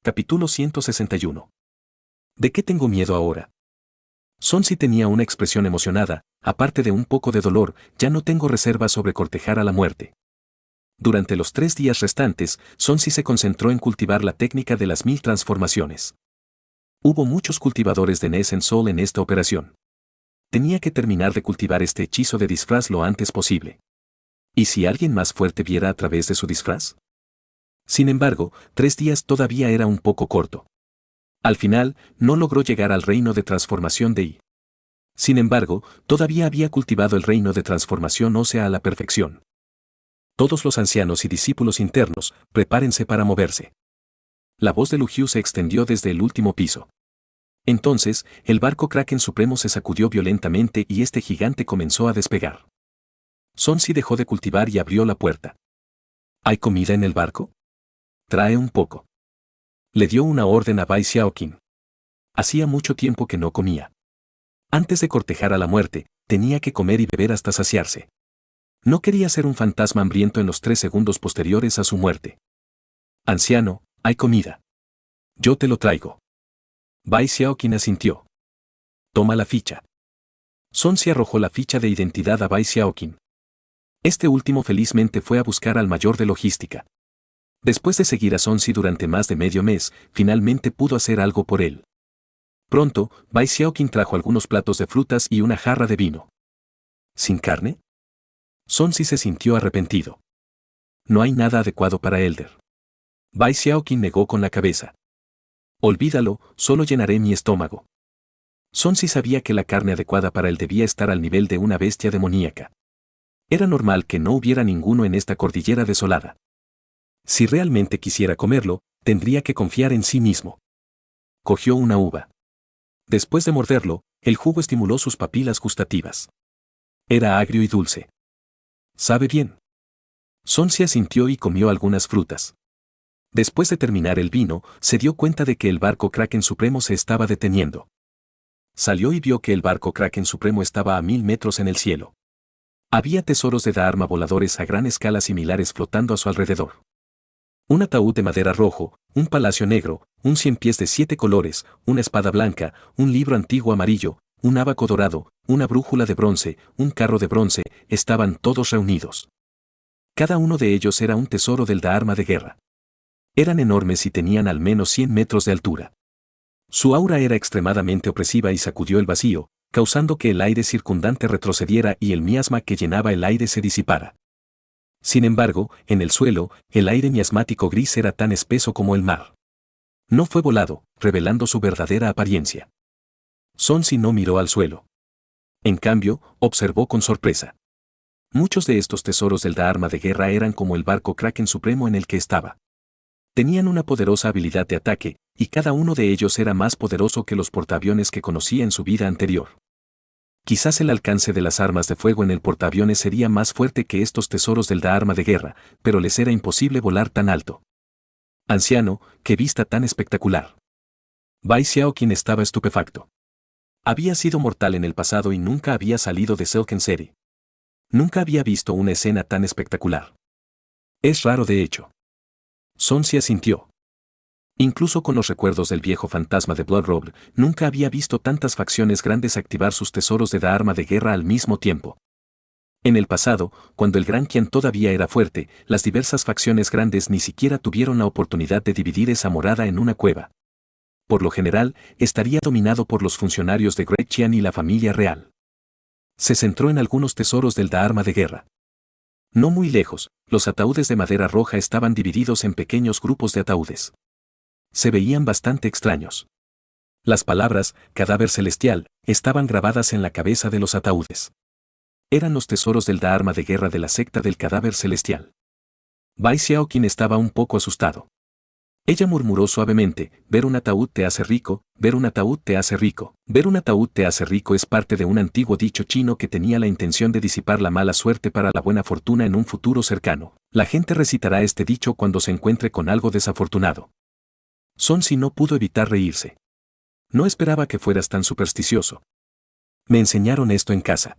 Capítulo 161. ¿De qué tengo miedo ahora? Sonsi tenía una expresión emocionada, aparte de un poco de dolor, ya no tengo reservas sobre cortejar a la muerte. Durante los 3 días restantes, Sonsi se concentró en cultivar la técnica de las 1000 transformaciones. Hubo muchos cultivadores de Ness en Sol en esta operación. Tenía que terminar de cultivar este hechizo de disfraz lo antes posible. ¿Y si alguien más fuerte viera a través de su disfraz? Sin embargo, 3 días todavía era un poco corto. Al final, no logró llegar al reino de transformación de I. Sin embargo, todavía había cultivado el reino de transformación ósea a la perfección. Todos los ancianos y discípulos internos, prepárense para moverse. La voz de Lu Jiu se extendió desde el último piso. Entonces, el barco Kraken Supremo se sacudió violentamente y este gigante comenzó a despegar. Sonsi dejó de cultivar y abrió la puerta. ¿Hay comida en el barco? Trae un poco. Le dio una orden a Bai Xiaoqing. Hacía mucho tiempo que no comía. Antes de cortejar a la muerte, tenía que comer y beber hasta saciarse. No quería ser un fantasma hambriento en los 3 segundos posteriores a su muerte. Anciano, hay comida. Yo te lo traigo. Bai Xiaoqing asintió. Toma la ficha. Sonsi arrojó la ficha de identidad a Bai Xiaoqing. Este último felizmente fue a buscar al mayor de logística. Después de seguir a Sonsi durante más de medio mes, finalmente pudo hacer algo por él. Pronto, Bai Xiaoqing trajo algunos platos de frutas y una jarra de vino. ¿Sin carne? Sonsi se sintió arrepentido. No hay nada adecuado para Elder. Bai Xiaoqing negó con la cabeza. Olvídalo, solo llenaré mi estómago. Sonsi sabía que la carne adecuada para él debía estar al nivel de una bestia demoníaca. Era normal que no hubiera ninguno en esta cordillera desolada. Si realmente quisiera comerlo, tendría que confiar en sí mismo. Cogió una uva. Después de morderlo, el jugo estimuló sus papilas gustativas. Era agrio y dulce. ¿Sabe bien? Sonsi asintió y comió algunas frutas. Después de terminar el vino, se dio cuenta de que el barco Kraken Supremo se estaba deteniendo. Salió y vio que el barco Kraken Supremo estaba a 1000 metros en el cielo. Había tesoros de Dharma voladores a gran escala similares flotando a su alrededor. Un ataúd de madera rojo, un palacio negro, un 100 pies de 7 colores, una espada blanca, un libro antiguo amarillo, un abaco dorado, una brújula de bronce, un carro de bronce, estaban todos reunidos. Cada uno de ellos era un tesoro del Dharma de guerra. Eran enormes y tenían al menos 100 metros de altura. Su aura era extremadamente opresiva y sacudió el vacío, causando que el aire circundante retrocediera y el miasma que llenaba el aire se disipara. Sin embargo, en el suelo, el aire miasmático gris era tan espeso como el mar. No fue volado, revelando su verdadera apariencia. Sonsi no miró al suelo. En cambio, observó con sorpresa. Muchos de estos tesoros del Dharma de guerra eran como el barco Kraken Supremo en el que estaba. Tenían una poderosa habilidad de ataque, y cada uno de ellos era más poderoso que los portaaviones que conocía en su vida anterior. Quizás el alcance de las armas de fuego en el portaaviones sería más fuerte que estos tesoros del Dharma de guerra, pero les era imposible volar tan alto. Anciano, qué vista tan espectacular. Bai Xiaoqing estaba estupefacto. Había sido mortal en el pasado y nunca había salido de Silken City. Nunca había visto una escena tan espectacular. Es raro de hecho. Sonsi asintió. Incluso con los recuerdos del viejo fantasma de Blood Robe, nunca había visto tantas facciones grandes activar sus tesoros de Dharma de guerra al mismo tiempo. En el pasado, cuando el Gran Qian todavía era fuerte, las diversas facciones grandes ni siquiera tuvieron la oportunidad de dividir esa morada en una cueva. Por lo general, estaría dominado por los funcionarios de Great Qian y la familia real. Se centró en algunos tesoros del Dharma de guerra. No muy lejos, los ataúdes de madera roja estaban divididos en pequeños grupos de ataúdes. Se veían bastante extraños. Las palabras, cadáver celestial, estaban grabadas en la cabeza de los ataúdes. Eran los tesoros del Dharma de guerra de la secta del cadáver celestial. Bai Xiaoqing estaba un poco asustado. Ella murmuró suavemente, ver un ataúd te hace rico, ver un ataúd te hace rico. Ver un ataúd te hace rico es parte de un antiguo dicho chino que tenía la intención de disipar la mala suerte para la buena fortuna en un futuro cercano. La gente recitará este dicho cuando se encuentre con algo desafortunado. Sonsi no pudo evitar reírse. No esperaba que fueras tan supersticioso. Me enseñaron esto en casa.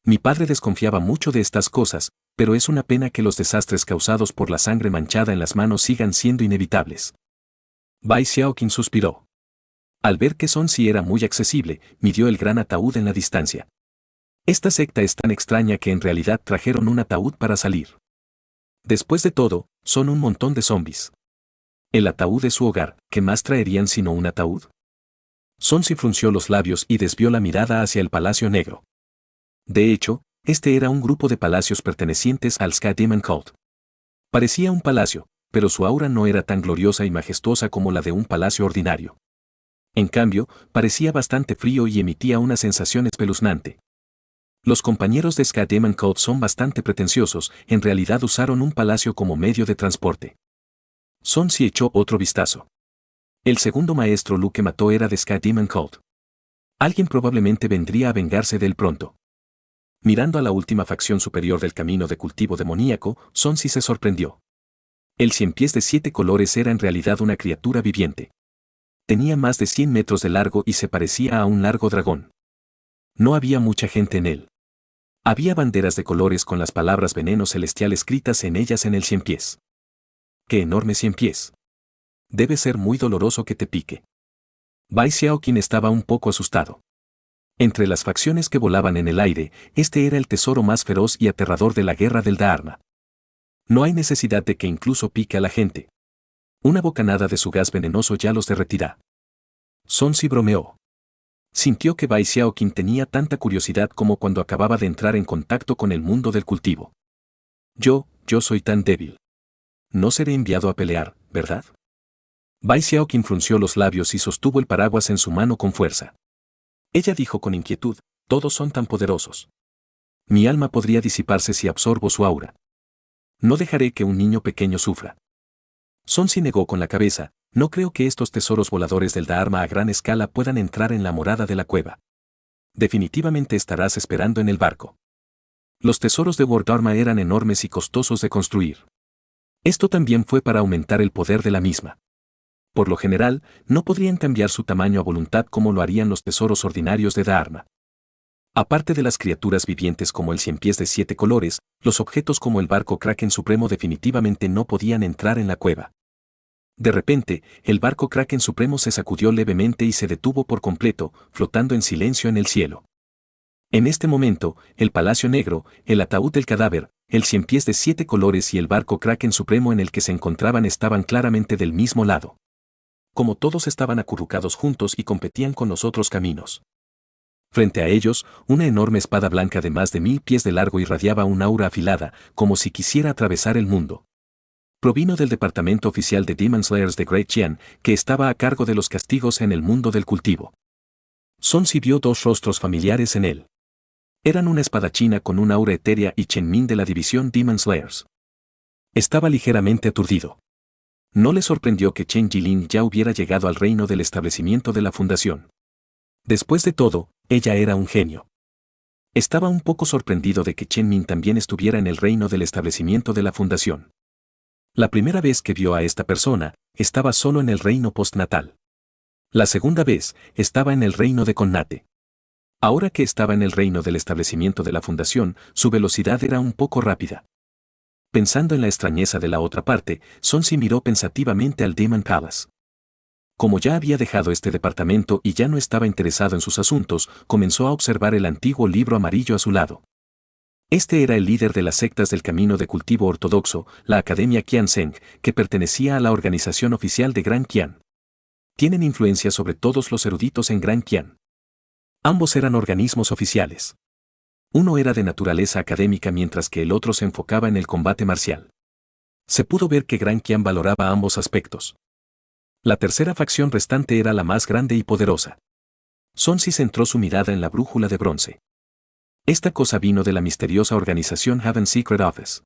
Mi padre desconfiaba mucho de estas cosas, pero es una pena que los desastres causados por la sangre manchada en las manos sigan siendo inevitables. Bai Xiaoqing suspiró. Al ver que Sun Si era muy accesible, midió el gran ataúd en la distancia. Esta secta es tan extraña que en realidad trajeron un ataúd para salir. Después de todo, son un montón de zombies. El ataúd es su hogar, ¿qué más traerían sino un ataúd? Sun Si frunció los labios y desvió la mirada hacia el Palacio Negro. De hecho, este era un grupo de palacios pertenecientes al Sky Demon Cult. Parecía un palacio, pero su aura no era tan gloriosa y majestuosa como la de un palacio ordinario. En cambio, parecía bastante frío y emitía una sensación espeluznante. Los compañeros de Sky Demon Cult son bastante pretenciosos, en realidad usaron un palacio como medio de transporte. Sun Si echó otro vistazo. El segundo maestro Lu que mató era de Sky Demon Cult. Alguien probablemente vendría a vengarse de él pronto. Mirando a la última facción superior del camino de cultivo demoníaco, Sun Si se sorprendió. El 100 pies de 7 colores era en realidad una criatura viviente. Tenía más de 100 metros de largo y se parecía a un largo dragón. No había mucha gente en él. Había banderas de colores con las palabras veneno celestial escritas en ellas en el 100 pies. ¡Qué enorme 100 pies! Debe ser muy doloroso que te pique. Bai Xiaoqing estaba un poco asustado. Entre las facciones que volaban en el aire, este era el tesoro más feroz y aterrador de la guerra del Dharma. No hay necesidad de que incluso pique a la gente. Una bocanada de su gas venenoso ya los derretirá. Sun Si bromeó. Sintió que Bai Xiaoqing tenía tanta curiosidad como cuando acababa de entrar en contacto con el mundo del cultivo. Yo soy tan débil. No seré enviado a pelear, ¿verdad? Bai Xiaoqing frunció los labios y sostuvo el paraguas en su mano con fuerza. Ella dijo con inquietud, todos son tan poderosos. Mi alma podría disiparse si absorbo su aura. No dejaré que un niño pequeño sufra. Sun Si negó con la cabeza, no creo que estos tesoros voladores del Dharma a gran escala puedan entrar en la morada de la cueva. Definitivamente estarás esperando en el barco. Los tesoros de World Dharma eran enormes y costosos de construir. Esto también fue para aumentar el poder de la misma. Por lo general, no podrían cambiar su tamaño a voluntad como lo harían los tesoros ordinarios de Dharma. Aparte de las criaturas vivientes como el 100 pies de 7 colores, los objetos como el barco Kraken Supremo definitivamente no podían entrar en la cueva. De repente, el barco Kraken Supremo se sacudió levemente y se detuvo por completo, flotando en silencio en el cielo. En este momento, el Palacio Negro, el ataúd del cadáver, el 100 pies de 7 colores y el barco Kraken Supremo en el que se encontraban estaban claramente del mismo lado. Como todos estaban acurrucados juntos y competían con los otros caminos. Frente a ellos, una enorme espada blanca de más de 1000 pies de largo irradiaba un aura afilada, como si quisiera atravesar el mundo. Provino del departamento oficial de Demon Slayers de Great Qian, que estaba a cargo de los castigos en el mundo del cultivo. Sun Si vio dos rostros familiares en él. Eran una espadachina con un aura etérea y Chen Min de la división Demon Slayers. Estaba ligeramente aturdido. No le sorprendió que Chen Jilin ya hubiera llegado al reino del establecimiento de la fundación. Después de todo, ella era un genio. Estaba un poco sorprendido de que Chen Min también estuviera en el reino del establecimiento de la fundación. La primera vez que vio a esta persona, estaba solo en el reino postnatal. La segunda vez, estaba en el reino de Connate. Ahora que estaba en el reino del establecimiento de la fundación, su velocidad era un poco rápida. Pensando en la extrañeza de la otra parte, Sun Si miró pensativamente al Demon Palace. Como ya había dejado este departamento y ya no estaba interesado en sus asuntos, comenzó a observar el antiguo libro amarillo a su lado. Este era el líder de las sectas del camino de cultivo ortodoxo, la Academia Qian Zheng, que pertenecía a la organización oficial de Gran Qian. Tienen influencia sobre todos los eruditos en Gran Qian. Ambos eran organismos oficiales. Uno era de naturaleza académica mientras que el otro se enfocaba en el combate marcial. Se pudo ver que Gran Qian valoraba ambos aspectos. La tercera facción restante era la más grande y poderosa. Sun Si centró su mirada en la brújula de bronce. Esta cosa vino de la misteriosa organización Haven Secret Office.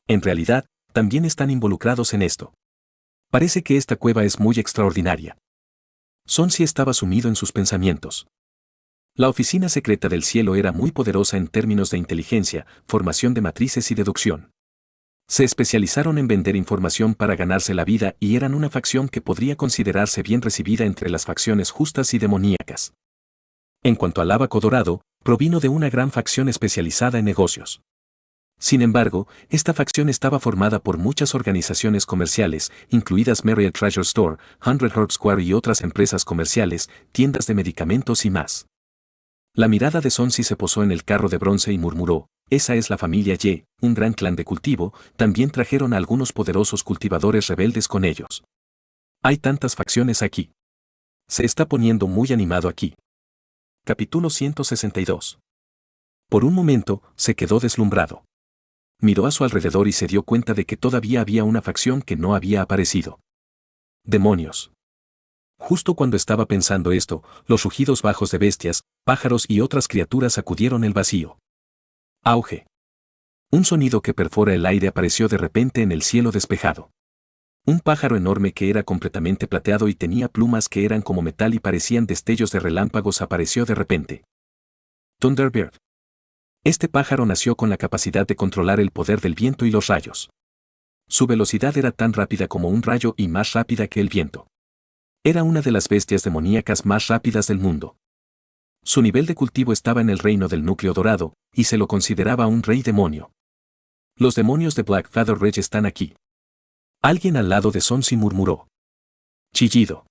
En realidad, también están involucrados en esto. Parece que esta cueva es muy extraordinaria. Sun Si estaba sumido en sus pensamientos. La oficina secreta del cielo era muy poderosa en términos de inteligencia, formación de matrices y deducción. Se especializaron en vender información para ganarse la vida y eran una facción que podría considerarse bien recibida entre las facciones justas y demoníacas. En cuanto al Ábaco Dorado, provino de una gran facción especializada en negocios. Sin embargo, esta facción estaba formada por muchas organizaciones comerciales, incluidas Marriott Treasure Store, 100 Herb Square y otras empresas comerciales, tiendas de medicamentos y más. La mirada de Sonsi se posó en el carro de bronce y murmuró, esa es la familia Ye, un gran clan de cultivo, también trajeron a algunos poderosos cultivadores rebeldes con ellos. Hay tantas facciones aquí. Se está poniendo muy animado aquí. Capítulo 162. Por un momento, se quedó deslumbrado. Miró a su alrededor y se dio cuenta de que todavía había una facción que no había aparecido. ¡Demonios! Justo cuando estaba pensando esto, los rugidos bajos de bestias, pájaros y otras criaturas sacudieron el vacío. Auge. Un sonido que perfora el aire apareció de repente en el cielo despejado. Un pájaro enorme que era completamente plateado y tenía plumas que eran como metal y parecían destellos de relámpagos apareció de repente. Thunderbird. Este pájaro nació con la capacidad de controlar el poder del viento y los rayos. Su velocidad era tan rápida como un rayo y más rápida que el viento. Era una de las bestias demoníacas más rápidas del mundo. Su nivel de cultivo estaba en el reino del núcleo dorado, y se lo consideraba un rey demonio. Los demonios de Black Feather Ridge están aquí. Alguien al lado de Sonsi murmuró. Chillido.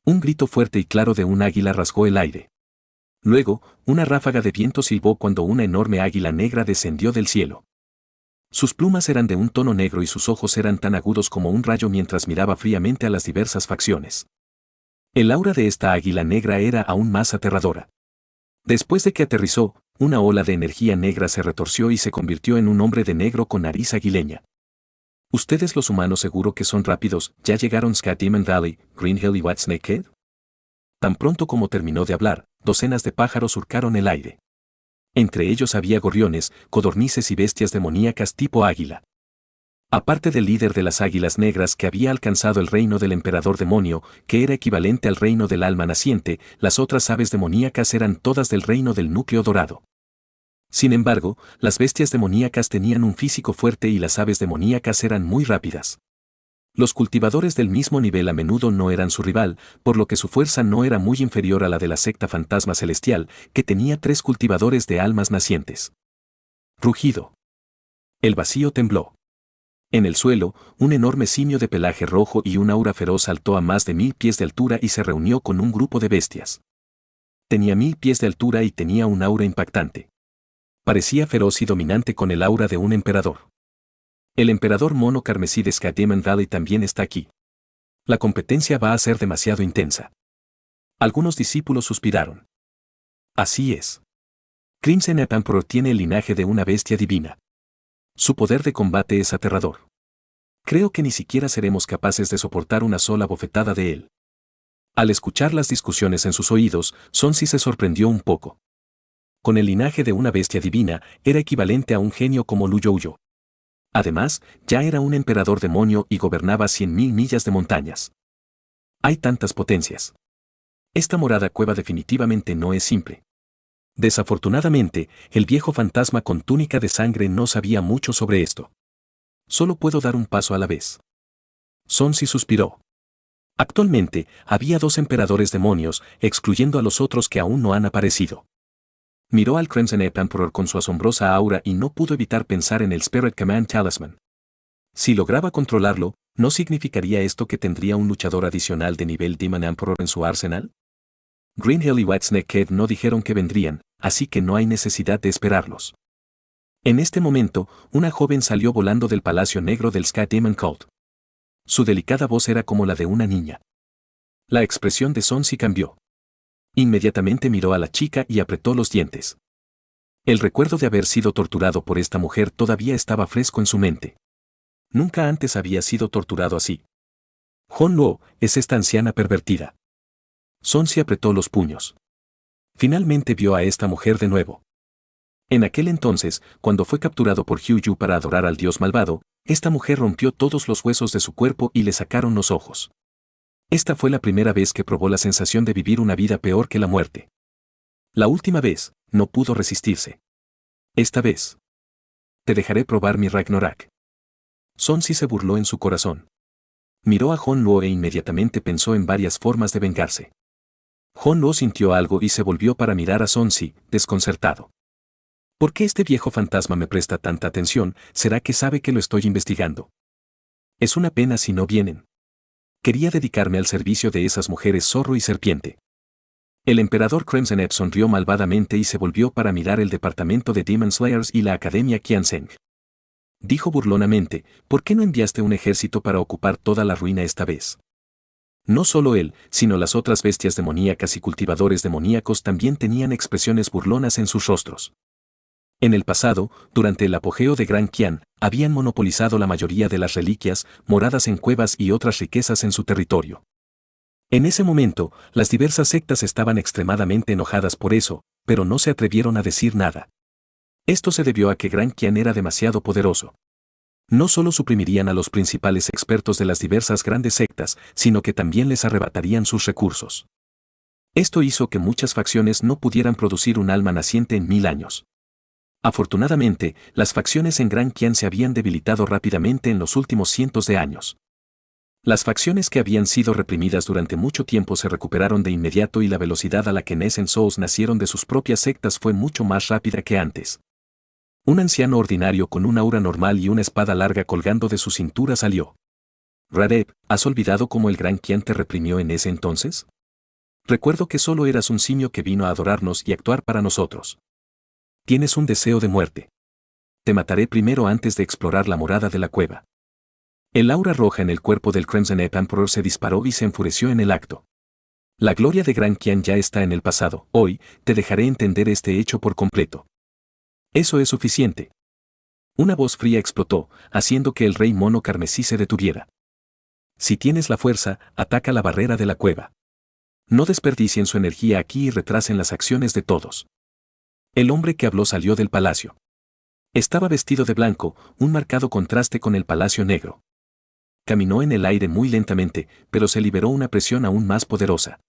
Un grito fuerte y claro de un águila rasgó el aire. Luego, una ráfaga de viento silbó cuando una enorme águila negra descendió del cielo. Sus plumas eran de un tono negro y sus ojos eran tan agudos como un rayo mientras miraba fríamente a las diversas facciones. El aura de esta águila negra era aún más aterradora. Después de que aterrizó, una ola de energía negra se retorció y se convirtió en un hombre de negro con nariz aguileña. Ustedes los humanos seguro que son rápidos, ¿ya llegaron Scat Demon Valley, Green Hill y Whitesnake Head? Tan pronto como terminó de hablar, docenas de pájaros surcaron el aire. Entre ellos había gorriones, codornices y bestias demoníacas tipo águila. Aparte del líder de las águilas negras que había alcanzado el reino del emperador demonio, que era equivalente al reino del alma naciente, las otras aves demoníacas eran todas del reino del núcleo dorado. Sin embargo, las bestias demoníacas tenían un físico fuerte y las aves demoníacas eran muy rápidas. Los cultivadores del mismo nivel a menudo no eran su rival, por lo que su fuerza no era muy inferior a la de la secta fantasma celestial, que tenía 3 cultivadores de almas nacientes. Rugido. El vacío tembló. En el suelo, un enorme simio de pelaje rojo y un aura feroz saltó a más de 1000 pies de altura y se reunió con un grupo de bestias. Tenía 1000 pies de altura y tenía un aura impactante. Parecía feroz y dominante con el aura de un emperador. El emperador mono carmesí de Scat Demon Valley también está aquí. La competencia va a ser demasiado intensa. Algunos discípulos suspiraron. Así es. Crimson Emperor tiene el linaje de una bestia divina. Su poder de combate es aterrador. Creo que ni siquiera seremos capaces de soportar una sola bofetada de él. Al escuchar las discusiones en sus oídos, Sonsi se sorprendió un poco. Con el linaje de una bestia divina, era equivalente a un genio como Lu Youyo. Además, ya era un emperador demonio y gobernaba 100.000 millas de montañas. Hay tantas potencias. Esta morada cueva definitivamente no es simple. Desafortunadamente, el viejo fantasma con túnica de sangre no sabía mucho sobre esto. Solo puedo dar un paso a la vez. Sonsi suspiró. Actualmente, había 2 emperadores demonios, excluyendo a los otros que aún no han aparecido. Miró al Crimson Emperor con su asombrosa aura y no pudo evitar pensar en el Spirit Command Talisman. Si lograba controlarlo, ¿no significaría esto que tendría un luchador adicional de nivel Demon Emperor en su arsenal? Green Hill y Whitesnake Head no dijeron que vendrían, así que no hay necesidad de esperarlos. En este momento, una joven salió volando del palacio negro del Scat Demon Cult. Su delicada voz era como la de una niña. La expresión de Sonsi cambió. Inmediatamente miró a la chica y apretó los dientes. El recuerdo de haber sido torturado por esta mujer todavía estaba fresco en su mente. Nunca antes había sido torturado así. Hon Luo, es esta anciana pervertida. Sonsi apretó los puños. Finalmente vio a esta mujer de nuevo. En aquel entonces, cuando fue capturado por Hugh Yu para adorar al dios malvado, esta mujer rompió todos los huesos de su cuerpo y le sacaron los ojos. Esta fue la primera vez que probó la sensación de vivir una vida peor que la muerte. La última vez, no pudo resistirse. Esta vez. Te dejaré probar mi Ragnarok. Sonsi se burló en su corazón. Miró a Hon Luo e inmediatamente pensó en varias formas de vengarse. Hon Luo sintió algo y se volvió para mirar a Sonsi, desconcertado. ¿Por qué este viejo fantasma me presta tanta atención? ¿Será que sabe que lo estoy investigando? Es una pena si no vienen. Quería dedicarme al servicio de esas mujeres zorro y serpiente. El emperador Crimsonet sonrió malvadamente y se volvió para mirar el departamento de Demon Slayers y la Academia Qianzheng. Dijo burlonamente, ¿por qué no enviaste un ejército para ocupar toda la ruina esta vez? No solo él, sino las otras bestias demoníacas y cultivadores demoníacos también tenían expresiones burlonas en sus rostros. En el pasado, durante el apogeo de Gran Qian, habían monopolizado la mayoría de las reliquias, moradas en cuevas y otras riquezas en su territorio. En ese momento, las diversas sectas estaban extremadamente enojadas por eso, pero no se atrevieron a decir nada. Esto se debió a que Gran Qian era demasiado poderoso. No solo suprimirían a los principales expertos de las diversas grandes sectas, sino que también les arrebatarían sus recursos. Esto hizo que muchas facciones no pudieran producir un alma naciente en 1000 años. Afortunadamente, las facciones en Gran Qian se habían debilitado rápidamente en los últimos cientos de años. Las facciones que habían sido reprimidas durante mucho tiempo se recuperaron de inmediato y la velocidad a la que Nessen Souls nacieron de sus propias sectas fue mucho más rápida que antes. Un anciano ordinario con una aura normal y una espada larga colgando de su cintura salió. Radeb, ¿has olvidado cómo el Gran Qian te reprimió en ese entonces? Recuerdo que solo eras un simio que vino a adorarnos y actuar para nosotros. Tienes un deseo de muerte. Te mataré primero antes de explorar la morada de la cueva. El aura roja en el cuerpo del Crimsonet Emperor se disparó y se enfureció en el acto. La gloria de Gran Qian ya está en el pasado. Hoy, te dejaré entender este hecho por completo. Eso es suficiente. Una voz fría explotó, haciendo que el rey mono carmesí se detuviera. Si tienes la fuerza, ataca la barrera de la cueva. No desperdicien su energía aquí y retrasen las acciones de todos. El hombre que habló salió del palacio. Estaba vestido de blanco, un marcado contraste con el palacio negro. Caminó en el aire muy lentamente, pero se liberó una presión aún más poderosa.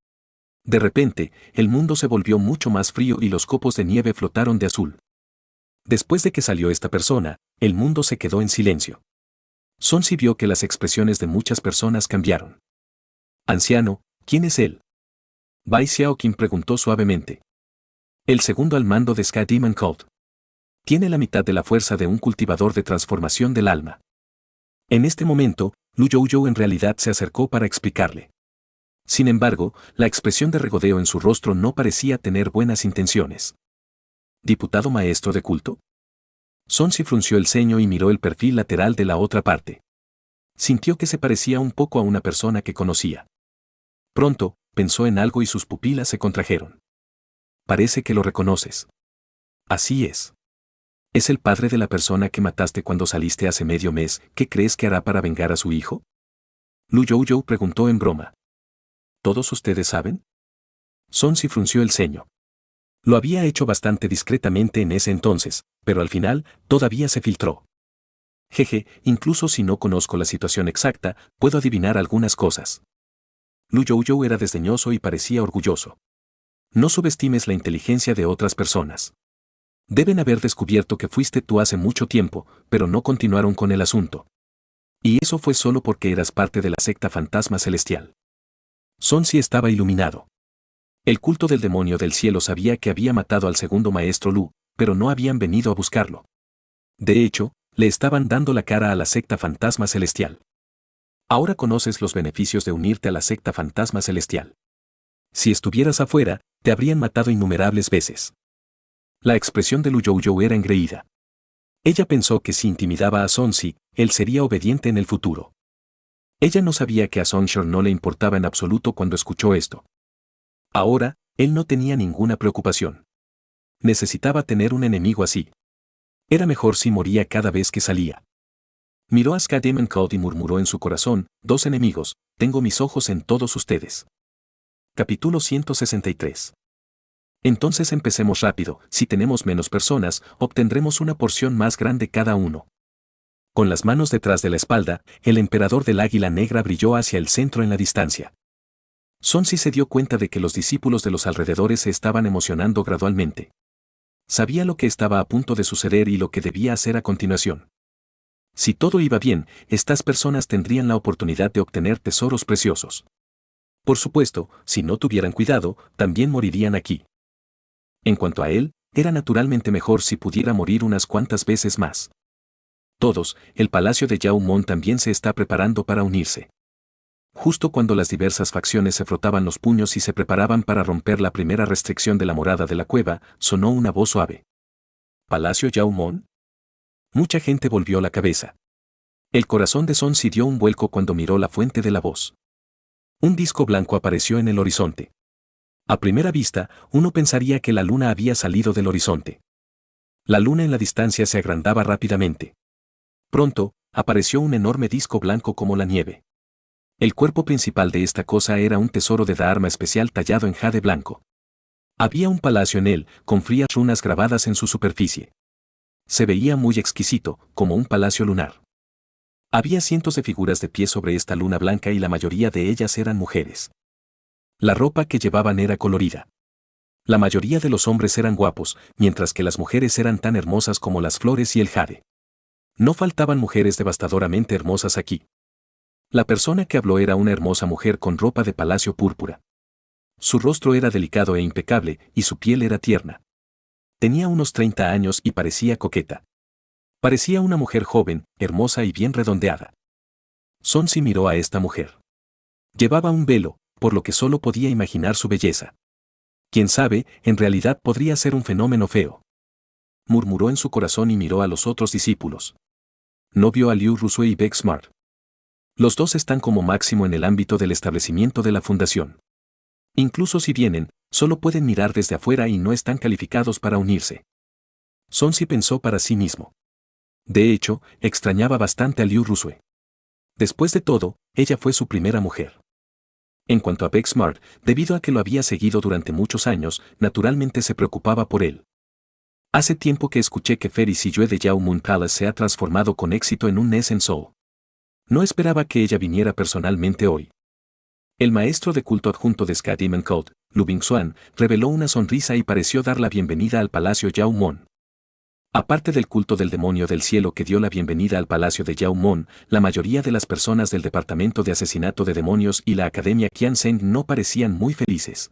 De repente, el mundo se volvió mucho más frío y los copos de nieve flotaron de azul. Después de que salió esta persona, el mundo se quedó en silencio. Sonsi vio que las expresiones de muchas personas cambiaron. Anciano, ¿quién es él? Bai Xiaoqing preguntó suavemente. El segundo al mando de Sky Demon Cult. Tiene la mitad de la fuerza de un cultivador de transformación del alma. En este momento, Lu Youyou en realidad se acercó para explicarle. Sin embargo, la expresión de regodeo en su rostro no parecía tener buenas intenciones. ¿Diputado maestro de culto? Sonsi frunció el ceño y miró el perfil lateral de la otra parte. Sintió que se parecía un poco a una persona que conocía. Pronto, pensó en algo y sus pupilas se contrajeron. Parece que lo reconoces. Así es. ¿Es el padre de la persona que mataste cuando saliste hace medio mes? ¿Qué crees que hará para vengar a su hijo? Lu Youyou preguntó en broma. ¿Todos ustedes saben? Sonsi frunció el ceño. Lo había hecho bastante discretamente en ese entonces, pero al final, todavía se filtró. Jeje, incluso si no conozco la situación exacta, puedo adivinar algunas cosas. Lu Youyou era desdeñoso y parecía orgulloso. No subestimes la inteligencia de otras personas. Deben haber descubierto que fuiste tú hace mucho tiempo, pero no continuaron con el asunto. Y eso fue solo porque eras parte de la secta fantasma celestial. Sonsi estaba iluminado. El culto del demonio del cielo sabía que había matado al segundo maestro Lu, pero no habían venido a buscarlo. De hecho, le estaban dando la cara a la secta fantasma celestial. Ahora conoces los beneficios de unirte a la secta fantasma celestial. Si estuvieras afuera, te habrían matado innumerables veces. La expresión de Lu Youyou era engreída. Ella pensó que si intimidaba a Sonsi, él sería obediente en el futuro. Ella no sabía que a Songshor no le importaba en absoluto cuando escuchó esto. Ahora, él no tenía ninguna preocupación. Necesitaba tener un enemigo así. Era mejor si moría cada vez que salía. Miró a Sky Demon Cult y murmuró en su corazón, 2 enemigos, tengo mis ojos en todos ustedes. Capítulo 163. Entonces empecemos rápido, si tenemos menos personas, obtendremos una porción más grande cada uno. Con las manos detrás de la espalda, el emperador del águila negra brilló hacia el centro en la distancia. Sonsi se dio cuenta de que los discípulos de los alrededores se estaban emocionando gradualmente. Sabía lo que estaba a punto de suceder y lo que debía hacer a continuación. Si todo iba bien, estas personas tendrían la oportunidad de obtener tesoros preciosos. Por supuesto, si no tuvieran cuidado, también morirían aquí. En cuanto a él, era naturalmente mejor si pudiera morir unas cuantas veces más. Todos, el palacio de Yao Mon también se está preparando para unirse. Justo cuando las diversas facciones se frotaban los puños y se preparaban para romper la primera restricción de la morada de la cueva, sonó una voz suave. ¿Palacio Yao Mon? Mucha gente volvió la cabeza. El corazón de Sun Si dio un vuelco cuando miró la fuente de la voz. Un disco blanco apareció en el horizonte. A primera vista, uno pensaría que la luna había salido del horizonte. La luna en la distancia se agrandaba rápidamente. Pronto, apareció un enorme disco blanco como la nieve. El cuerpo principal de esta cosa era un tesoro de arma especial tallado en jade blanco. Había un palacio en él, con frías runas grabadas en su superficie. Se veía muy exquisito, como un palacio lunar. Había cientos de figuras de pie sobre esta luna blanca y la mayoría de ellas eran mujeres. La ropa que llevaban era colorida. La mayoría de los hombres eran guapos, mientras que las mujeres eran tan hermosas como las flores y el jade. No faltaban mujeres devastadoramente hermosas aquí. La persona que habló era una hermosa mujer con ropa de palacio púrpura. Su rostro era delicado e impecable, y su piel era tierna. Tenía unos 30 años y parecía coqueta. Parecía una mujer joven, hermosa y bien redondeada. Sun Si miró a esta mujer. Llevaba un velo, por lo que solo podía imaginar su belleza. Quién sabe, en realidad podría ser un fenómeno feo. Murmuró en su corazón y miró a los otros discípulos. No vio a Liu Rusui y Beck Smart. Los dos están como máximo en el ámbito del establecimiento de la fundación. Incluso si vienen, solo pueden mirar desde afuera y no están calificados para unirse. Sun Si pensó para sí mismo. De hecho, extrañaba bastante a Liu Rusui. Después de todo, ella fue su primera mujer. En cuanto a Beck Smart, debido a que lo había seguido durante muchos años, naturalmente se preocupaba por él. Hace tiempo que escuché que Fairy Siyue de Yao Moon Palace se ha transformado con éxito en un Ness en Seoul. No esperaba que ella viniera personalmente hoy. El maestro de culto adjunto de Ska Demon Code, Lu Bingxuan, reveló una sonrisa y pareció dar la bienvenida al palacio Yao Mon. Aparte del culto del demonio del cielo que dio la bienvenida al palacio de Yao Mon, la mayoría de las personas del Departamento de Asesinato de Demonios y la Academia Qianzhen no parecían muy felices.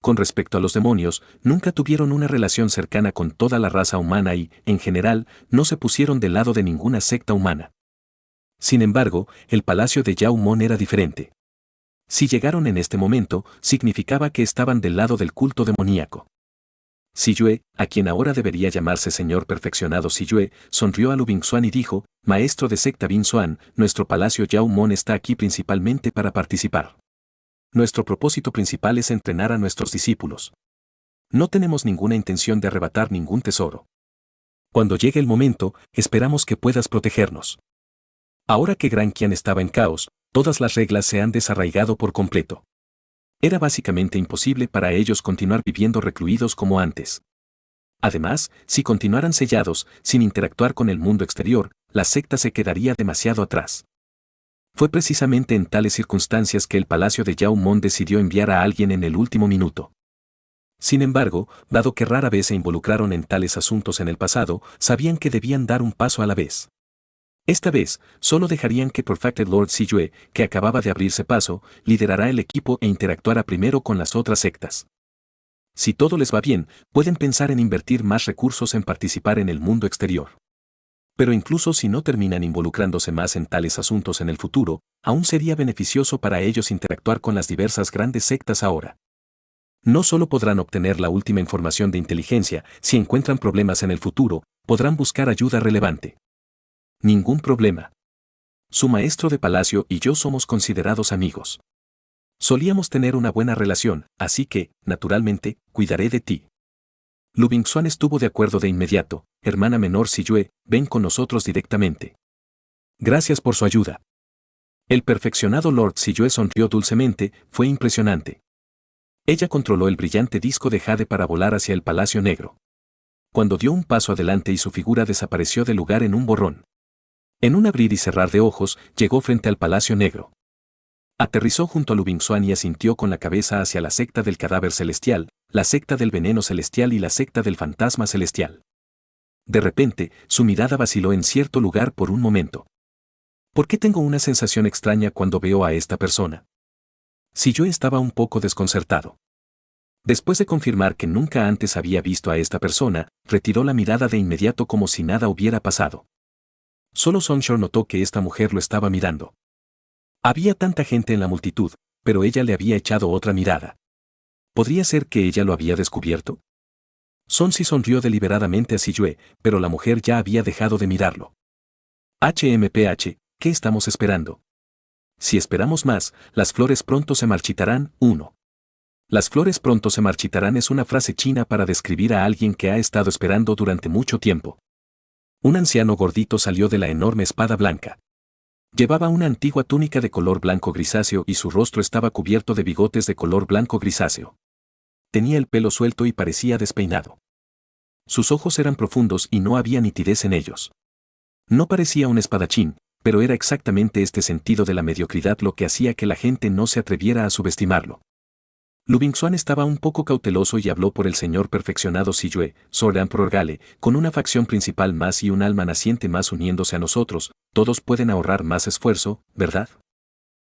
Con respecto a los demonios, nunca tuvieron una relación cercana con toda la raza humana y, en general, no se pusieron del lado de ninguna secta humana. Sin embargo, el palacio de Yao Mon era diferente. Si llegaron en este momento, significaba que estaban del lado del culto demoníaco. Siyue, a quien ahora debería llamarse señor perfeccionado Siyue, sonrió a Lu Bingxuan y dijo, maestro de secta Bingxuan, nuestro palacio Yao Mon está aquí principalmente para participar. Nuestro propósito principal es entrenar a nuestros discípulos. No tenemos ninguna intención de arrebatar ningún tesoro. Cuando llegue el momento, esperamos que puedas protegernos. Ahora que Gran Qian estaba en caos, todas las reglas se han desarraigado por completo. Era básicamente imposible para ellos continuar viviendo recluidos como antes. Además, si continuaran sellados, sin interactuar con el mundo exterior, la secta se quedaría demasiado atrás. Fue precisamente en tales circunstancias que el palacio de Yao Mon decidió enviar a alguien en el último minuto. Sin embargo, dado que rara vez se involucraron en tales asuntos en el pasado, sabían que debían dar un paso a la vez. Esta vez, solo dejarían que Perfected Lord Siyue, que acababa de abrirse paso, liderará el equipo e interactuara primero con las otras sectas. Si todo les va bien, pueden pensar en invertir más recursos en participar en el mundo exterior. Pero incluso si no terminan involucrándose más en tales asuntos en el futuro, aún sería beneficioso para ellos interactuar con las diversas grandes sectas ahora. No solo podrán obtener la última información de inteligencia, si encuentran problemas en el futuro, podrán buscar ayuda relevante. Ningún problema. Su maestro de palacio y yo somos considerados amigos. Solíamos tener una buena relación, así que, naturalmente, cuidaré de ti. Lu Bingxuan estuvo de acuerdo de inmediato. Hermana menor Siyue, ven con nosotros directamente. Gracias por su ayuda. El perfeccionado Lord Siyue sonrió dulcemente, fue impresionante. Ella controló el brillante disco de jade para volar hacia el Palacio Negro. Cuando dio un paso adelante y su figura desapareció del lugar en un borrón. En un abrir y cerrar de ojos, llegó frente al Palacio Negro. Aterrizó junto a Lu Bingxuan y asintió con la cabeza hacia la secta del cadáver celestial, la secta del veneno celestial y la secta del fantasma celestial. De repente, su mirada vaciló en cierto lugar por un momento. ¿Por qué tengo una sensación extraña cuando veo a esta persona? Si yo estaba un poco desconcertado. Después de confirmar que nunca antes había visto a esta persona, retiró la mirada de inmediato como si nada hubiera pasado. Solo Songshore notó que esta mujer lo estaba mirando. Había tanta gente en la multitud, pero ella le había echado otra mirada. ¿Podría ser que ella lo había descubierto? Sonsi sonrió deliberadamente a Siyue, pero la mujer ya había dejado de mirarlo. HMPH, ¿qué estamos esperando? Si esperamos más, las flores pronto se marchitarán. 1. Las flores pronto se marchitarán es una frase china para describir a alguien que ha estado esperando durante mucho tiempo. Un anciano gordito salió de la enorme espada blanca. Llevaba una antigua túnica de color blanco grisáceo y su rostro estaba cubierto de bigotes de color blanco grisáceo. Tenía el pelo suelto y parecía despeinado. Sus ojos eran profundos y no había nitidez en ellos. No parecía un espadachín, pero era exactamente este sentido de la mediocridad lo que hacía que la gente no se atreviera a subestimarlo. Lu Bingzuan estaba un poco cauteloso y habló por el señor perfeccionado Siyue, Sword Emperor Gale, con una facción principal más y un alma naciente más uniéndose a nosotros, todos pueden ahorrar más esfuerzo, ¿verdad?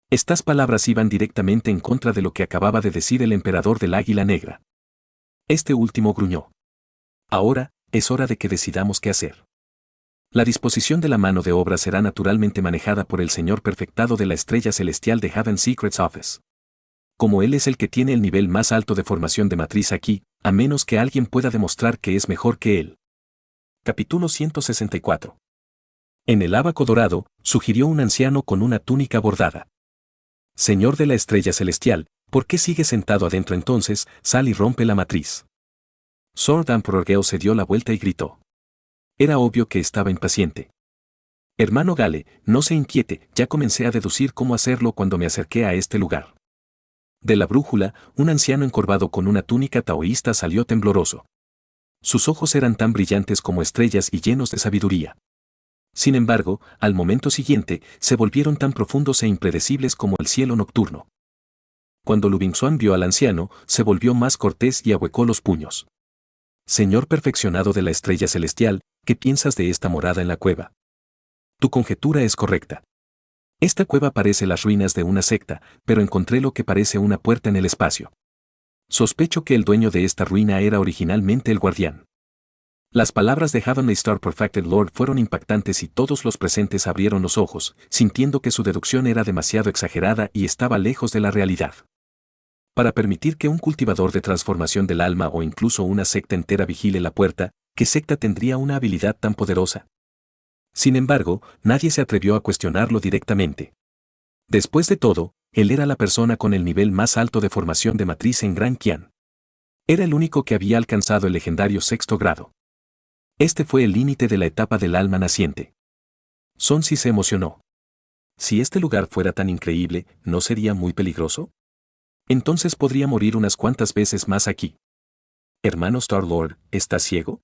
Estas palabras iban directamente en contra de lo que acababa de decir el emperador del Águila Negra. Este último gruñó. Ahora, es hora de que decidamos qué hacer. La disposición de la mano de obra será naturalmente manejada por el señor perfectado de la estrella celestial de Haven Secrets Office. Como él es el que tiene el nivel más alto de formación de matriz aquí, a menos que alguien pueda demostrar que es mejor que él. Capítulo 164. En el ábaco dorado, sugirió un anciano con una túnica bordada. Señor de la estrella celestial, ¿por qué sigue sentado adentro entonces? Sal y rompe la matriz. Sword Emperor Gale se dio la vuelta y gritó. Era obvio que estaba impaciente. Hermano Gale, no se inquiete, ya comencé a deducir cómo hacerlo cuando me acerqué a este lugar. De la brújula, un anciano encorvado con una túnica taoísta salió tembloroso. Sus ojos eran tan brillantes como estrellas y llenos de sabiduría. Sin embargo, al momento siguiente, se volvieron tan profundos e impredecibles como el cielo nocturno. Cuando Lu Bingzuan vio al anciano, se volvió más cortés y ahuecó los puños. Señor perfeccionado de la estrella celestial, ¿qué piensas de esta morada en la cueva? Tu conjetura es correcta. Esta cueva parece las ruinas de una secta, pero encontré lo que parece una puerta en el espacio. Sospecho que el dueño de esta ruina era originalmente el guardián. Las palabras de Heavenly Star Perfected Lord fueron impactantes y todos los presentes abrieron los ojos, sintiendo que su deducción era demasiado exagerada y estaba lejos de la realidad. Para permitir que un cultivador de transformación del alma o incluso una secta entera vigile la puerta, ¿qué secta tendría una habilidad tan poderosa? Sin embargo, nadie se atrevió a cuestionarlo directamente. Después de todo, él era la persona con el nivel más alto de formación de matriz en Gran Qian. Era el único que había alcanzado el legendario sexto grado. Este fue el límite de la etapa del alma naciente. Sonsi se emocionó. Si este lugar fuera tan increíble, ¿no sería muy peligroso? Entonces podría morir unas cuantas veces más aquí. Hermano Star-Lord, ¿estás ciego?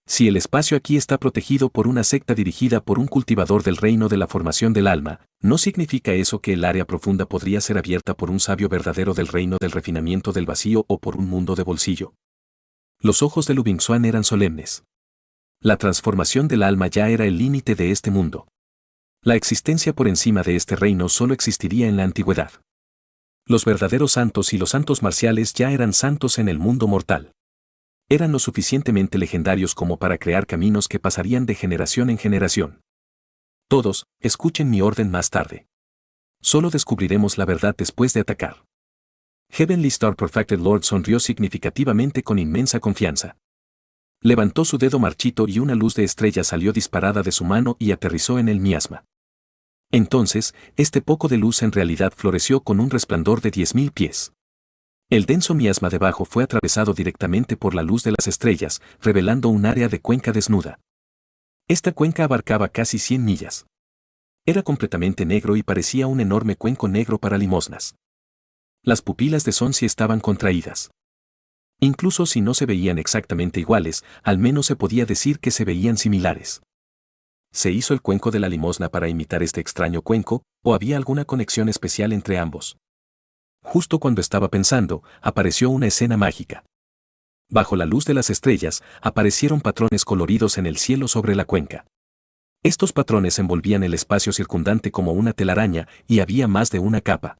Si el espacio aquí está protegido por una secta dirigida por un cultivador del reino de la formación del alma, ¿no significa eso que el área profunda podría ser abierta por un sabio verdadero del reino del refinamiento del vacío o por un mundo de bolsillo? Los ojos de Lu Bingzuan eran solemnes. La transformación del alma ya era el límite de este mundo. La existencia por encima de este reino solo existiría en la antigüedad. Los verdaderos santos y los santos marciales ya eran santos en el mundo mortal. Eran lo suficientemente legendarios como para crear caminos que pasarían de generación en generación. Todos, escuchen mi orden más tarde. Solo descubriremos la verdad después de atacar. Heavenly Star Perfected Lord sonrió significativamente con inmensa confianza. Levantó su dedo marchito y una luz de estrella salió disparada de su mano y aterrizó en el miasma. Entonces, este poco de luz en realidad floreció con un resplandor de 10.000 pies. El denso miasma debajo fue atravesado directamente por la luz de las estrellas, revelando un área de cuenca desnuda. Esta cuenca abarcaba casi 100 millas. Era completamente negro y parecía un enorme cuenco negro para limosnas. Las pupilas de Sonsi estaban contraídas. Incluso si no se veían exactamente iguales, al menos se podía decir que se veían similares. ¿Se hizo el cuenco de la limosna para imitar este extraño cuenco, o había alguna conexión especial entre ambos? Justo cuando estaba pensando, apareció una escena mágica. Bajo la luz de las estrellas, aparecieron patrones coloridos en el cielo sobre la cuenca. Estos patrones envolvían el espacio circundante como una telaraña y había más de una capa.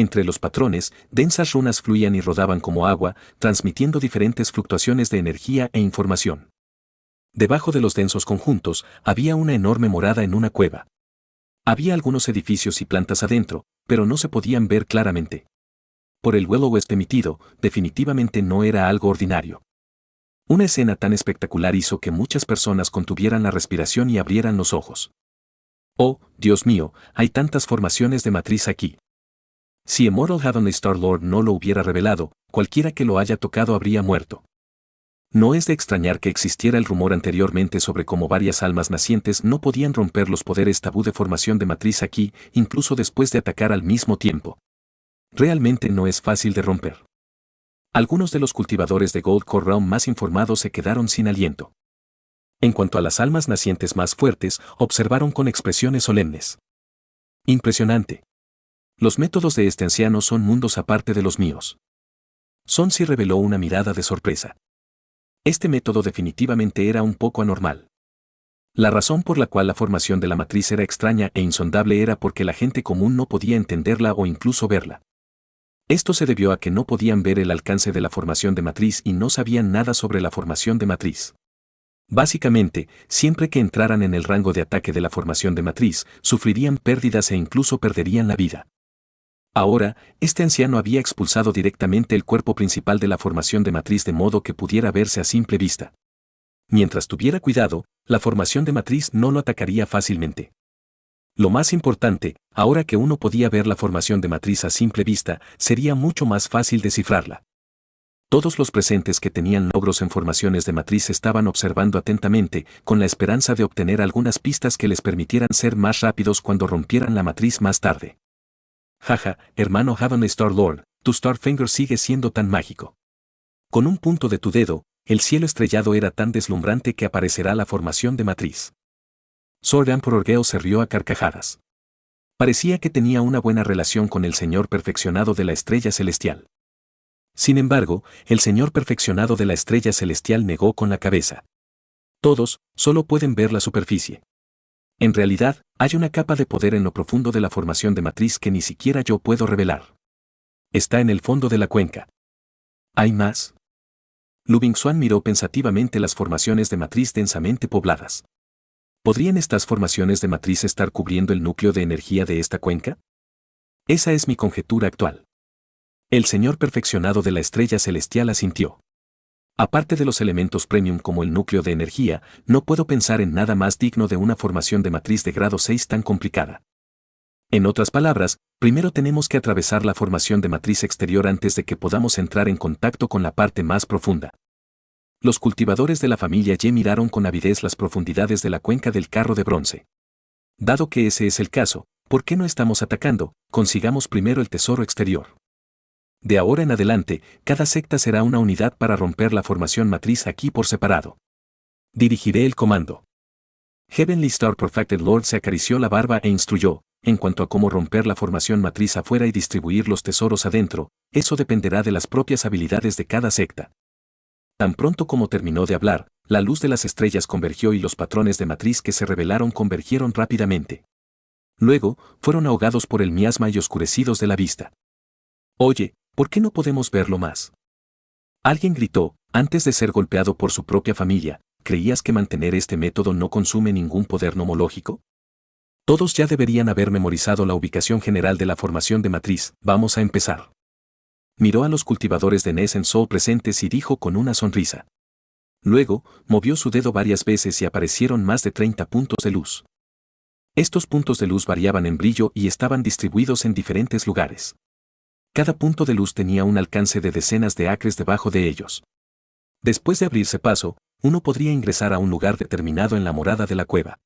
Entre los patrones, densas runas fluían y rodaban como agua, transmitiendo diferentes fluctuaciones de energía e información. Debajo de los densos conjuntos, había una enorme morada en una cueva. Había algunos edificios y plantas adentro, pero no se podían ver claramente. Por el Will West emitido, definitivamente no era algo ordinario. Una escena tan espectacular hizo que muchas personas contuvieran la respiración y abrieran los ojos. Oh, Dios mío, hay tantas formaciones de matriz aquí. Si Immortal Heavenly Star-Lord no lo hubiera revelado, cualquiera que lo haya tocado habría muerto. No es de extrañar que existiera el rumor anteriormente sobre cómo varias almas nacientes no podían romper los poderes tabú de formación de matriz aquí, incluso después de atacar al mismo tiempo. Realmente no es fácil de romper. Algunos de los cultivadores de Gold Core Realm más informados se quedaron sin aliento. En cuanto a las almas nacientes más fuertes, observaron con expresiones solemnes. Impresionante. Los métodos de este anciano son mundos aparte de los míos. Sonsi reveló una mirada de sorpresa. Este método definitivamente era un poco anormal. La razón por la cual la formación de la matriz era extraña e insondable era porque la gente común no podía entenderla o incluso verla. Esto se debió a que no podían ver el alcance de la formación de matriz y no sabían nada sobre la formación de matriz. Básicamente, siempre que entraran en el rango de ataque de la formación de matriz, sufrirían pérdidas e incluso perderían la vida. Ahora, este anciano había expulsado directamente el cuerpo principal de la formación de matriz de modo que pudiera verse a simple vista. Mientras tuviera cuidado, la formación de matriz no lo atacaría fácilmente. Lo más importante, ahora que uno podía ver la formación de matriz a simple vista, sería mucho más fácil descifrarla. Todos los presentes que tenían logros en formaciones de matriz estaban observando atentamente, con la esperanza de obtener algunas pistas que les permitieran ser más rápidos cuando rompieran la matriz más tarde. Jaja, hermano Heavenly Star-Lord, tu Starfinger sigue siendo tan mágico. Con un punto de tu dedo, el cielo estrellado era tan deslumbrante que aparecerá la formación de matriz. Sword Emperor Geo se rió a carcajadas. Parecía que tenía una buena relación con el Señor perfeccionado de la estrella celestial. Sin embargo, el Señor perfeccionado de la estrella celestial negó con la cabeza. Todos, solo pueden ver la superficie. En realidad, hay una capa de poder en lo profundo de la formación de matriz que ni siquiera yo puedo revelar. Está en el fondo de la cuenca. ¿Hay más? Lu Bingxuan miró pensativamente las formaciones de matriz densamente pobladas. ¿Podrían estas formaciones de matriz estar cubriendo el núcleo de energía de esta cuenca? Esa es mi conjetura actual. El Señor perfeccionado de la estrella celestial asintió. Aparte de los elementos premium como el núcleo de energía, no puedo pensar en nada más digno de una formación de matriz de grado 6 tan complicada. En otras palabras, primero tenemos que atravesar la formación de matriz exterior antes de que podamos entrar en contacto con la parte más profunda. Los cultivadores de la familia Ye miraron con avidez las profundidades de la cuenca del carro de bronce. Dado que ese es el caso, ¿por qué no estamos atacando? Consigamos primero el tesoro exterior. De ahora en adelante, cada secta será una unidad para romper la formación matriz aquí por separado. Dirigiré el comando. Heavenly Star Perfected Lord se acarició la barba e instruyó, en cuanto a cómo romper la formación matriz afuera y distribuir los tesoros adentro, eso dependerá de las propias habilidades de cada secta. Tan pronto como terminó de hablar, la luz de las estrellas convergió y los patrones de matriz que se revelaron convergieron rápidamente. Luego, fueron ahogados por el miasma y oscurecidos de la vista. Oye, ¿por qué no podemos verlo más? Alguien gritó, antes de ser golpeado por su propia familia, ¿creías que mantener este método no consume ningún poder nomológico? Todos ya deberían haber memorizado la ubicación general de la formación de matriz, vamos a empezar. Miró a los cultivadores de Ness en Sol presentes y dijo con una sonrisa. Luego, movió su dedo varias veces y aparecieron más de 30 puntos de luz. Estos puntos de luz variaban en brillo y estaban distribuidos en diferentes lugares. Cada punto de luz tenía un alcance de decenas de acres debajo de ellos. Después de abrirse paso, uno podría ingresar a un lugar determinado en la morada de la cueva.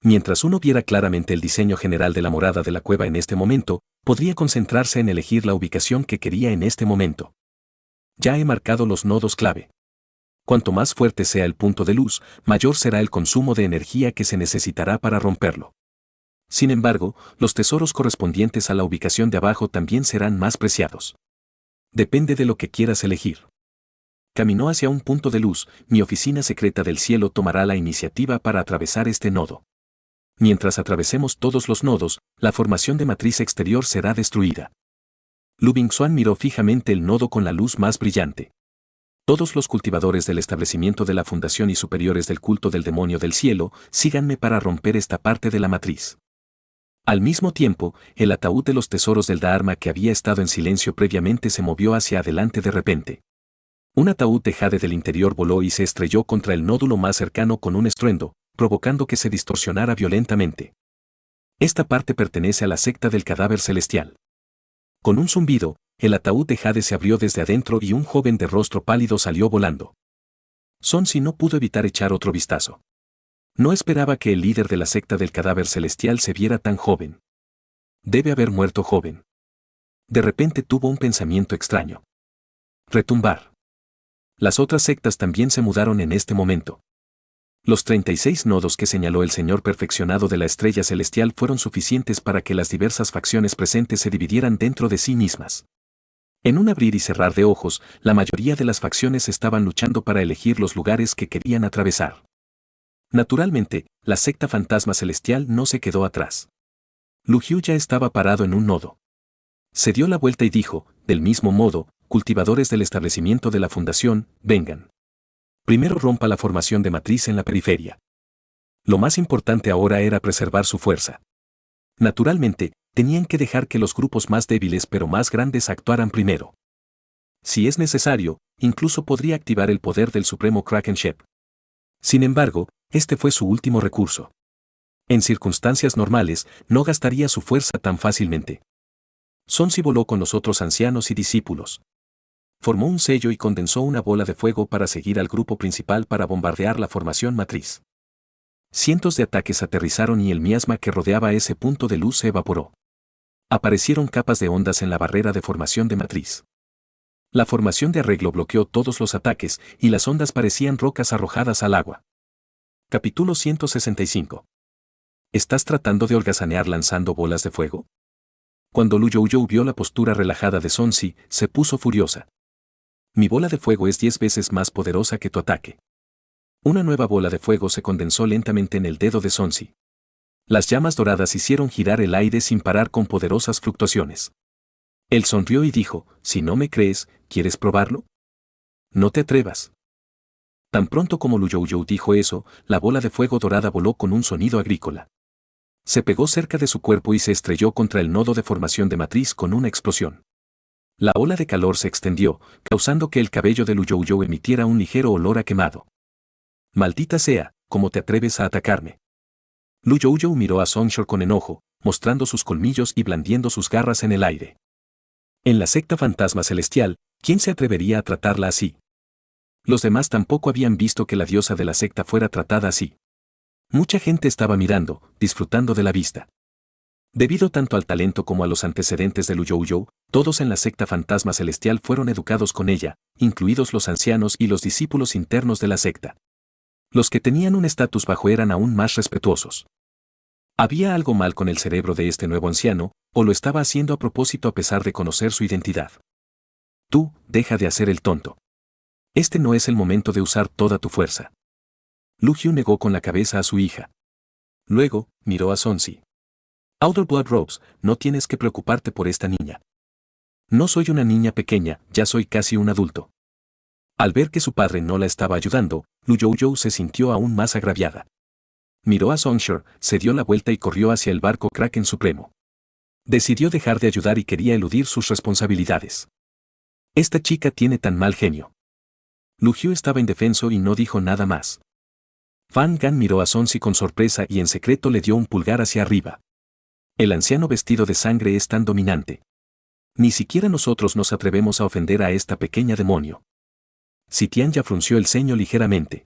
Mientras uno viera claramente el diseño general de la morada de la cueva en este momento, podría concentrarse en elegir la ubicación que quería en este momento. Ya he marcado los nodos clave. Cuanto más fuerte sea el punto de luz, mayor será el consumo de energía que se necesitará para romperlo. Sin embargo, los tesoros correspondientes a la ubicación de abajo también serán más preciados. Depende de lo que quieras elegir. Caminó hacia un punto de luz, mi oficina secreta del cielo tomará la iniciativa para atravesar este nodo. Mientras atravesemos todos los nodos, la formación de matriz exterior será destruida. Lu Bingxuan miró fijamente el nodo con la luz más brillante. Todos los cultivadores del establecimiento de la fundación y superiores del culto del demonio del cielo, síganme para romper esta parte de la matriz. Al mismo tiempo, el ataúd de los tesoros del Dharma que había estado en silencio previamente se movió hacia adelante de repente. Un ataúd de jade del interior voló y se estrelló contra el nódulo más cercano con un estruendo, provocando que se distorsionara violentamente. Esta parte pertenece a la secta del cadáver celestial. Con un zumbido, el ataúd de jade se abrió desde adentro y un joven de rostro pálido salió volando. Sonsi no pudo evitar echar otro vistazo. No esperaba que el líder de la secta del cadáver celestial se viera tan joven. Debe haber muerto joven. De repente tuvo un pensamiento extraño. Retumbar. Las otras sectas también se mudaron en este momento. Los 36 nodos que señaló el Señor perfeccionado de la estrella celestial fueron suficientes para que las diversas facciones presentes se dividieran dentro de sí mismas. En un abrir y cerrar de ojos, la mayoría de las facciones estaban luchando para elegir los lugares que querían atravesar. Naturalmente, la secta fantasma celestial no se quedó atrás. Lu Yu ya estaba parado en un nodo. Se dio la vuelta y dijo, del mismo modo, cultivadores del establecimiento de la fundación, vengan. Primero rompa la formación de matriz en la periferia. Lo más importante ahora era preservar su fuerza. Naturalmente, tenían que dejar que los grupos más débiles pero más grandes actuaran primero. Si es necesario, incluso podría activar el poder del Supremo Krakenship. Sin embargo, este fue su último recurso. En circunstancias normales, no gastaría su fuerza tan fácilmente. Sonsi voló con los otros ancianos y discípulos. Formó un sello y condensó una bola de fuego para seguir al grupo principal para bombardear la formación matriz. Cientos de ataques aterrizaron y el miasma que rodeaba ese punto de luz se evaporó. Aparecieron capas de ondas en la barrera de formación de matriz. La formación de arreglo bloqueó todos los ataques y las ondas parecían rocas arrojadas al agua. Capítulo 165. ¿Estás tratando de holgazanear lanzando bolas de fuego? Cuando Lu Youyou vio la postura relajada de Sonsi, se puso furiosa. Mi bola de fuego es 10 veces más poderosa que tu ataque. Una nueva bola de fuego se condensó lentamente en el dedo de Sonsi. Las llamas doradas hicieron girar el aire sin parar con poderosas fluctuaciones. Él sonrió y dijo, si no me crees, ¿quieres probarlo? No te atrevas. Tan pronto como Lu Youyou dijo eso, la bola de fuego dorada voló con un sonido agrícola. Se pegó cerca de su cuerpo y se estrelló contra el nodo de formación de matriz con una explosión. La ola de calor se extendió, causando que el cabello de Lu Youyou emitiera un ligero olor a quemado. Maldita sea, ¿cómo te atreves a atacarme? Lu Youyou miró a Songshore con enojo, mostrando sus colmillos y blandiendo sus garras en el aire. En la secta fantasma celestial, ¿quién se atrevería a tratarla así? Los demás tampoco habían visto que la diosa de la secta fuera tratada así. Mucha gente estaba mirando, disfrutando de la vista. Debido tanto al talento como a los antecedentes de Lu Youyou, todos en la secta fantasma celestial fueron educados con ella, incluidos los ancianos y los discípulos internos de la secta. Los que tenían un estatus bajo eran aún más respetuosos. ¿Había algo mal con el cerebro de este nuevo anciano, o lo estaba haciendo a propósito a pesar de conocer su identidad? Tú, deja de hacer el tonto. Este no es el momento de usar toda tu fuerza. Lu Yu negó con la cabeza a su hija. Luego, miró a Sonsi. Outer Blood Robes, no tienes que preocuparte por esta niña. No soy una niña pequeña, ya soy casi un adulto. Al ver que su padre no la estaba ayudando, Lu Youyou se sintió aún más agraviada. Miró a Songshore, se dio la vuelta y corrió hacia el barco Kraken Supremo. Decidió dejar de ayudar y quería eludir sus responsabilidades. Esta chica tiene tan mal genio. Lu Yu estaba indefenso y no dijo nada más. Fan Gan miró a Sonsi con sorpresa y en secreto le dio un pulgar hacia arriba. El anciano vestido de sangre es tan dominante. Ni siquiera nosotros nos atrevemos a ofender a esta pequeña demonio. Tianya frunció el ceño ligeramente.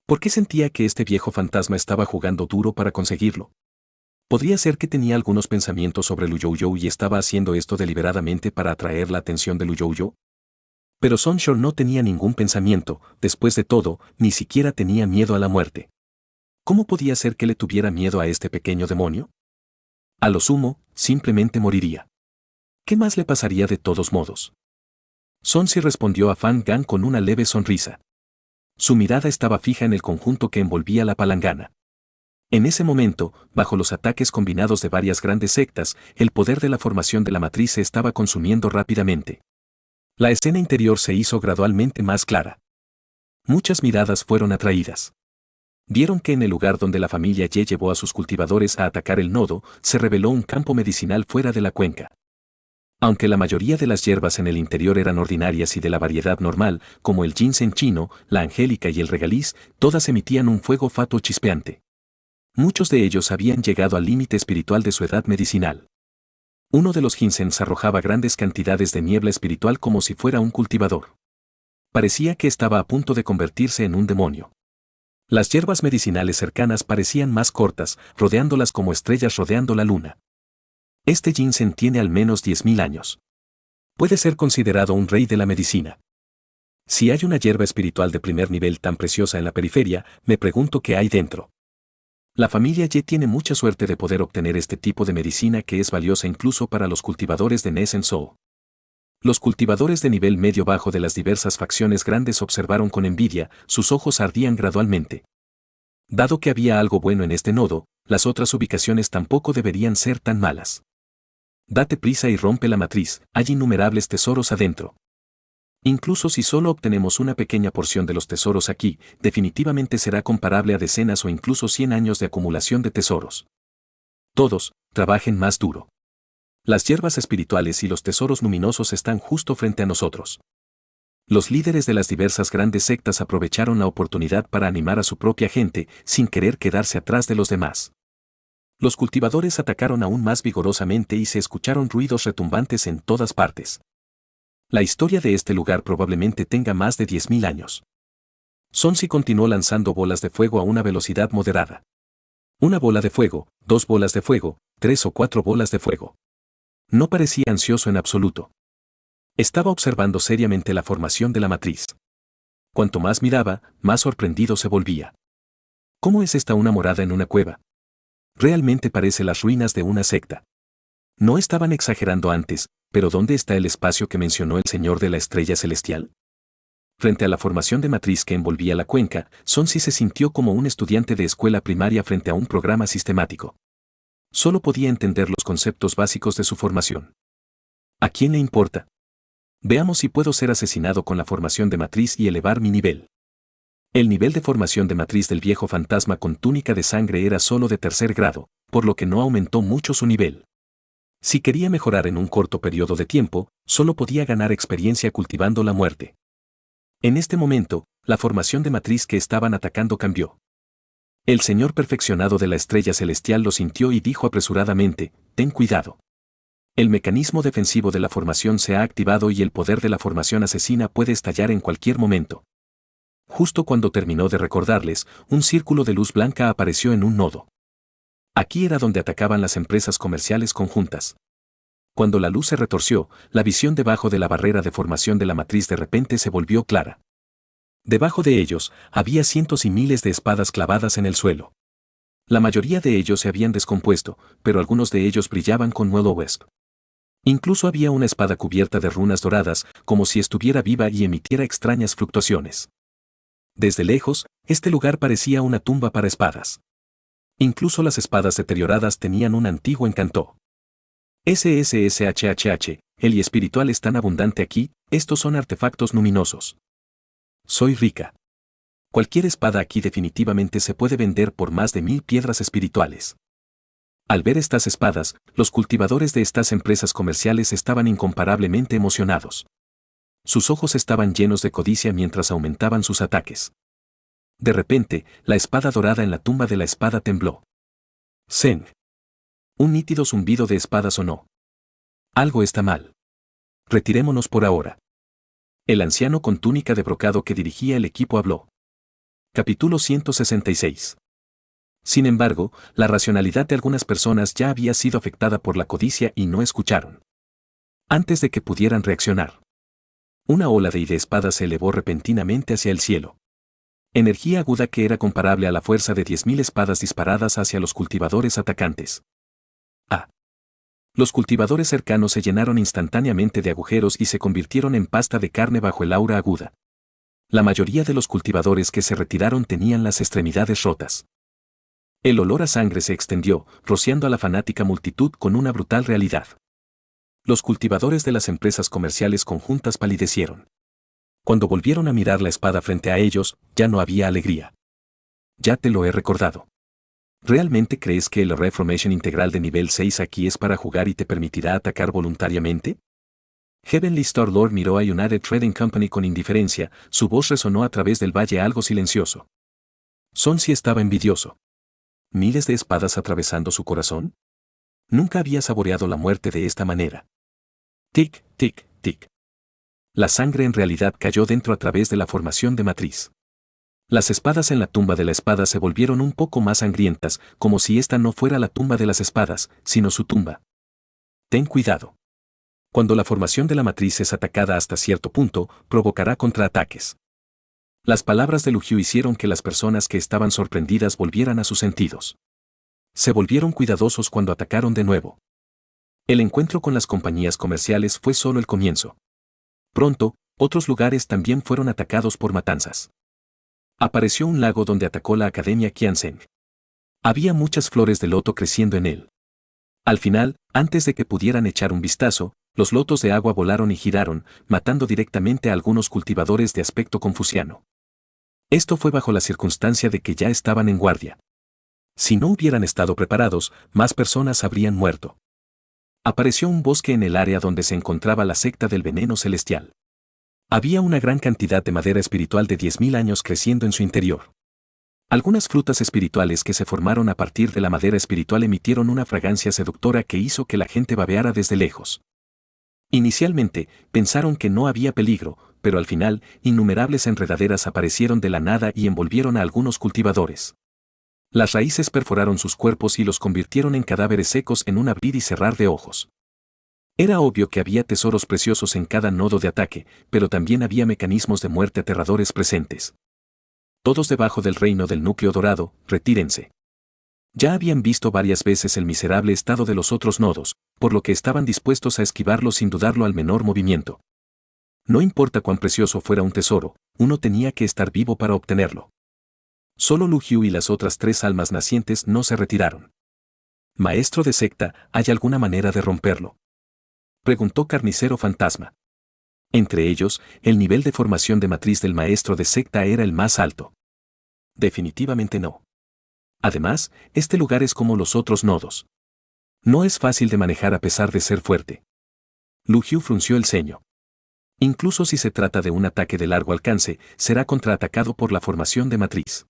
¿Por qué sentía que este viejo fantasma estaba jugando duro para conseguirlo? Podría ser que tenía algunos pensamientos sobre Lu Youyou y estaba haciendo esto deliberadamente para atraer la atención de Lu Youyou. Pero Songshore no tenía ningún pensamiento, después de todo, ni siquiera tenía miedo a la muerte. ¿Cómo podía ser que le tuviera miedo a este pequeño demonio? A lo sumo, simplemente moriría. ¿Qué más le pasaría de todos modos? Sonsi respondió a Fan Gan con una leve sonrisa. Su mirada estaba fija en el conjunto que envolvía la palangana. En ese momento, bajo los ataques combinados de varias grandes sectas, el poder de la formación de la matriz se estaba consumiendo rápidamente. La escena interior se hizo gradualmente más clara. Muchas miradas fueron atraídas. Vieron que en el lugar donde la familia Ye llevó a sus cultivadores a atacar el nodo, se reveló un campo medicinal fuera de la cuenca. Aunque la mayoría de las hierbas en el interior eran ordinarias y de la variedad normal, como el ginseng chino, la angélica y el regaliz, todas emitían un fuego fatuo chispeante. Muchos de ellos habían llegado al límite espiritual de su edad medicinal. Uno de los ginsengs arrojaba grandes cantidades de niebla espiritual como si fuera un cultivador. Parecía que estaba a punto de convertirse en un demonio. Las hierbas medicinales cercanas parecían más cortas, rodeándolas como estrellas rodeando la luna. Este ginseng tiene al menos 10.000 años. Puede ser considerado un rey de la medicina. Si hay una hierba espiritual de primer nivel tan preciosa en la periferia, me pregunto qué hay dentro. La familia Ye tiene mucha suerte de poder obtener este tipo de medicina que es valiosa incluso para los cultivadores de Nesen Sou. Los cultivadores de nivel medio-bajo de las diversas facciones grandes observaron con envidia, sus ojos ardían gradualmente. Dado que había algo bueno en este nodo, las otras ubicaciones tampoco deberían ser tan malas. Date prisa y rompe la matriz, hay innumerables tesoros adentro. Incluso si solo obtenemos una pequeña porción de los tesoros aquí, definitivamente será comparable a decenas o incluso 100 años de acumulación de tesoros. Todos, trabajen más duro. Las hierbas espirituales y los tesoros luminosos están justo frente a nosotros. Los líderes de las diversas grandes sectas aprovecharon la oportunidad para animar a su propia gente, sin querer quedarse atrás de los demás. Los cultivadores atacaron aún más vigorosamente y se escucharon ruidos retumbantes en todas partes. La historia de este lugar probablemente tenga más de 10.000 años. Sonsi continuó lanzando bolas de fuego a una velocidad moderada. Una bola de fuego, 2 bolas de fuego, 3 o 4 bolas de fuego. No parecía ansioso en absoluto. Estaba observando seriamente la formación de la matriz. Cuanto más miraba, más sorprendido se volvía. ¿Cómo es esta una morada en una cueva? Realmente parece las ruinas de una secta. No estaban exagerando antes, pero ¿dónde está el espacio que mencionó el Señor de la Estrella Celestial? Frente a la formación de matriz que envolvía la cuenca, Sonsi se sintió como un estudiante de escuela primaria frente a un programa sistemático. Solo podía entender los conceptos básicos de su formación. ¿A quién le importa? Veamos si puedo ser asesinado con la formación de matriz y elevar mi nivel. El nivel de formación de matriz del viejo fantasma con túnica de sangre era solo de 3er grado, por lo que no aumentó mucho su nivel. Si quería mejorar en un corto periodo de tiempo, solo podía ganar experiencia cultivando la muerte. En este momento, la formación de matriz que estaban atacando cambió. El Señor perfeccionado de la estrella celestial lo sintió y dijo apresuradamente, ten cuidado. El mecanismo defensivo de la formación se ha activado y el poder de la formación asesina puede estallar en cualquier momento. Justo cuando terminó de recordarles, un círculo de luz blanca apareció en un nodo. Aquí era donde atacaban las empresas comerciales conjuntas. Cuando la luz se retorció, la visión debajo de la barrera de formación de la matriz de repente se volvió clara. Debajo de ellos, había cientos y miles de espadas clavadas en el suelo. La mayoría de ellos se habían descompuesto, pero algunos de ellos brillaban con nuevo Wesp. Incluso había una espada cubierta de runas doradas, como si estuviera viva y emitiera extrañas fluctuaciones. Desde lejos, este lugar parecía una tumba para espadas. Incluso las espadas deterioradas tenían un antiguo encanto. SSSHHH, el y espiritual es tan abundante aquí, estos son artefactos luminosos. Soy rica. Cualquier espada aquí definitivamente se puede vender por más de 1000 piedras espirituales. Al ver estas espadas, los cultivadores de estas empresas comerciales estaban incomparablemente emocionados. Sus ojos estaban llenos de codicia mientras aumentaban sus ataques. De repente, la espada dorada en la tumba de la espada tembló. Zeng. Un nítido zumbido de espada sonó. Algo está mal. Retirémonos por ahora. El anciano con túnica de brocado que dirigía el equipo habló. Capítulo 166. Sin embargo, la racionalidad de algunas personas ya había sido afectada por la codicia y no escucharon. Antes de que pudieran reaccionar, una ola de espadas se elevó repentinamente hacia el cielo. Energía aguda que era comparable a la fuerza de 10.000 espadas disparadas hacia los cultivadores atacantes. Los cultivadores cercanos se llenaron instantáneamente de agujeros y se convirtieron en pasta de carne bajo el aura aguda. La mayoría de los cultivadores que se retiraron tenían las extremidades rotas. El olor a sangre se extendió, rociando a la fanática multitud con una brutal realidad. Los cultivadores de las empresas comerciales conjuntas palidecieron. Cuando volvieron a mirar la espada frente a ellos, ya no había alegría. Ya te lo he recordado. ¿Realmente crees que el Reformation integral de nivel 6 aquí es para jugar y te permitirá atacar voluntariamente? Heavenly Star Lord miró a United Trading Company con indiferencia, su voz resonó a través del valle algo silencioso. Sonsi estaba envidioso. ¿Miles de espadas atravesando su corazón? Nunca había saboreado la muerte de esta manera. Tic, tic, tic. La sangre en realidad cayó dentro a través de la formación de matriz. Las espadas en la tumba de la espada se volvieron un poco más sangrientas, como si esta no fuera la tumba de las espadas, sino su tumba. Ten cuidado. Cuando la formación de la matriz es atacada hasta cierto punto, provocará contraataques. Las palabras de Lu Yu hicieron que las personas que estaban sorprendidas volvieran a sus sentidos. Se volvieron cuidadosos cuando atacaron de nuevo. El encuentro con las compañías comerciales fue solo el comienzo. Pronto, otros lugares también fueron atacados por matanzas. Apareció un lago donde atacó la Academia Qianzheng. Había muchas flores de loto creciendo en él. Al final, antes de que pudieran echar un vistazo, los lotos de agua volaron y giraron, matando directamente a algunos cultivadores de aspecto confuciano. Esto fue bajo la circunstancia de que ya estaban en guardia. Si no hubieran estado preparados, más personas habrían muerto. Apareció un bosque en el área donde se encontraba la secta del veneno celestial. Había una gran cantidad de madera espiritual de 10.000 años creciendo en su interior. Algunas frutas espirituales que se formaron a partir de la madera espiritual emitieron una fragancia seductora que hizo que la gente babeara desde lejos. Inicialmente, pensaron que no había peligro, pero al final, innumerables enredaderas aparecieron de la nada y envolvieron a algunos cultivadores. Las raíces perforaron sus cuerpos y los convirtieron en cadáveres secos en un abrir y cerrar de ojos. Era obvio que había tesoros preciosos en cada nodo de ataque, pero también había mecanismos de muerte aterradores presentes. Todos debajo del reino del núcleo dorado, retírense. Ya habían visto varias veces el miserable estado de los otros nodos, por lo que estaban dispuestos a esquivarlo sin dudarlo al menor movimiento. No importa cuán precioso fuera un tesoro, uno tenía que estar vivo para obtenerlo. Solo Lu Yu y las otras 3 almas nacientes no se retiraron. Maestro de secta, ¿hay alguna manera de romperlo?, preguntó Carnicero Fantasma. Entre ellos, el nivel de formación de matriz del maestro de secta era el más alto. Definitivamente no. Además, este lugar es como los otros nodos. No es fácil de manejar a pesar de ser fuerte. Lu Yu frunció el ceño. Incluso si se trata de un ataque de largo alcance, será contraatacado por la formación de matriz.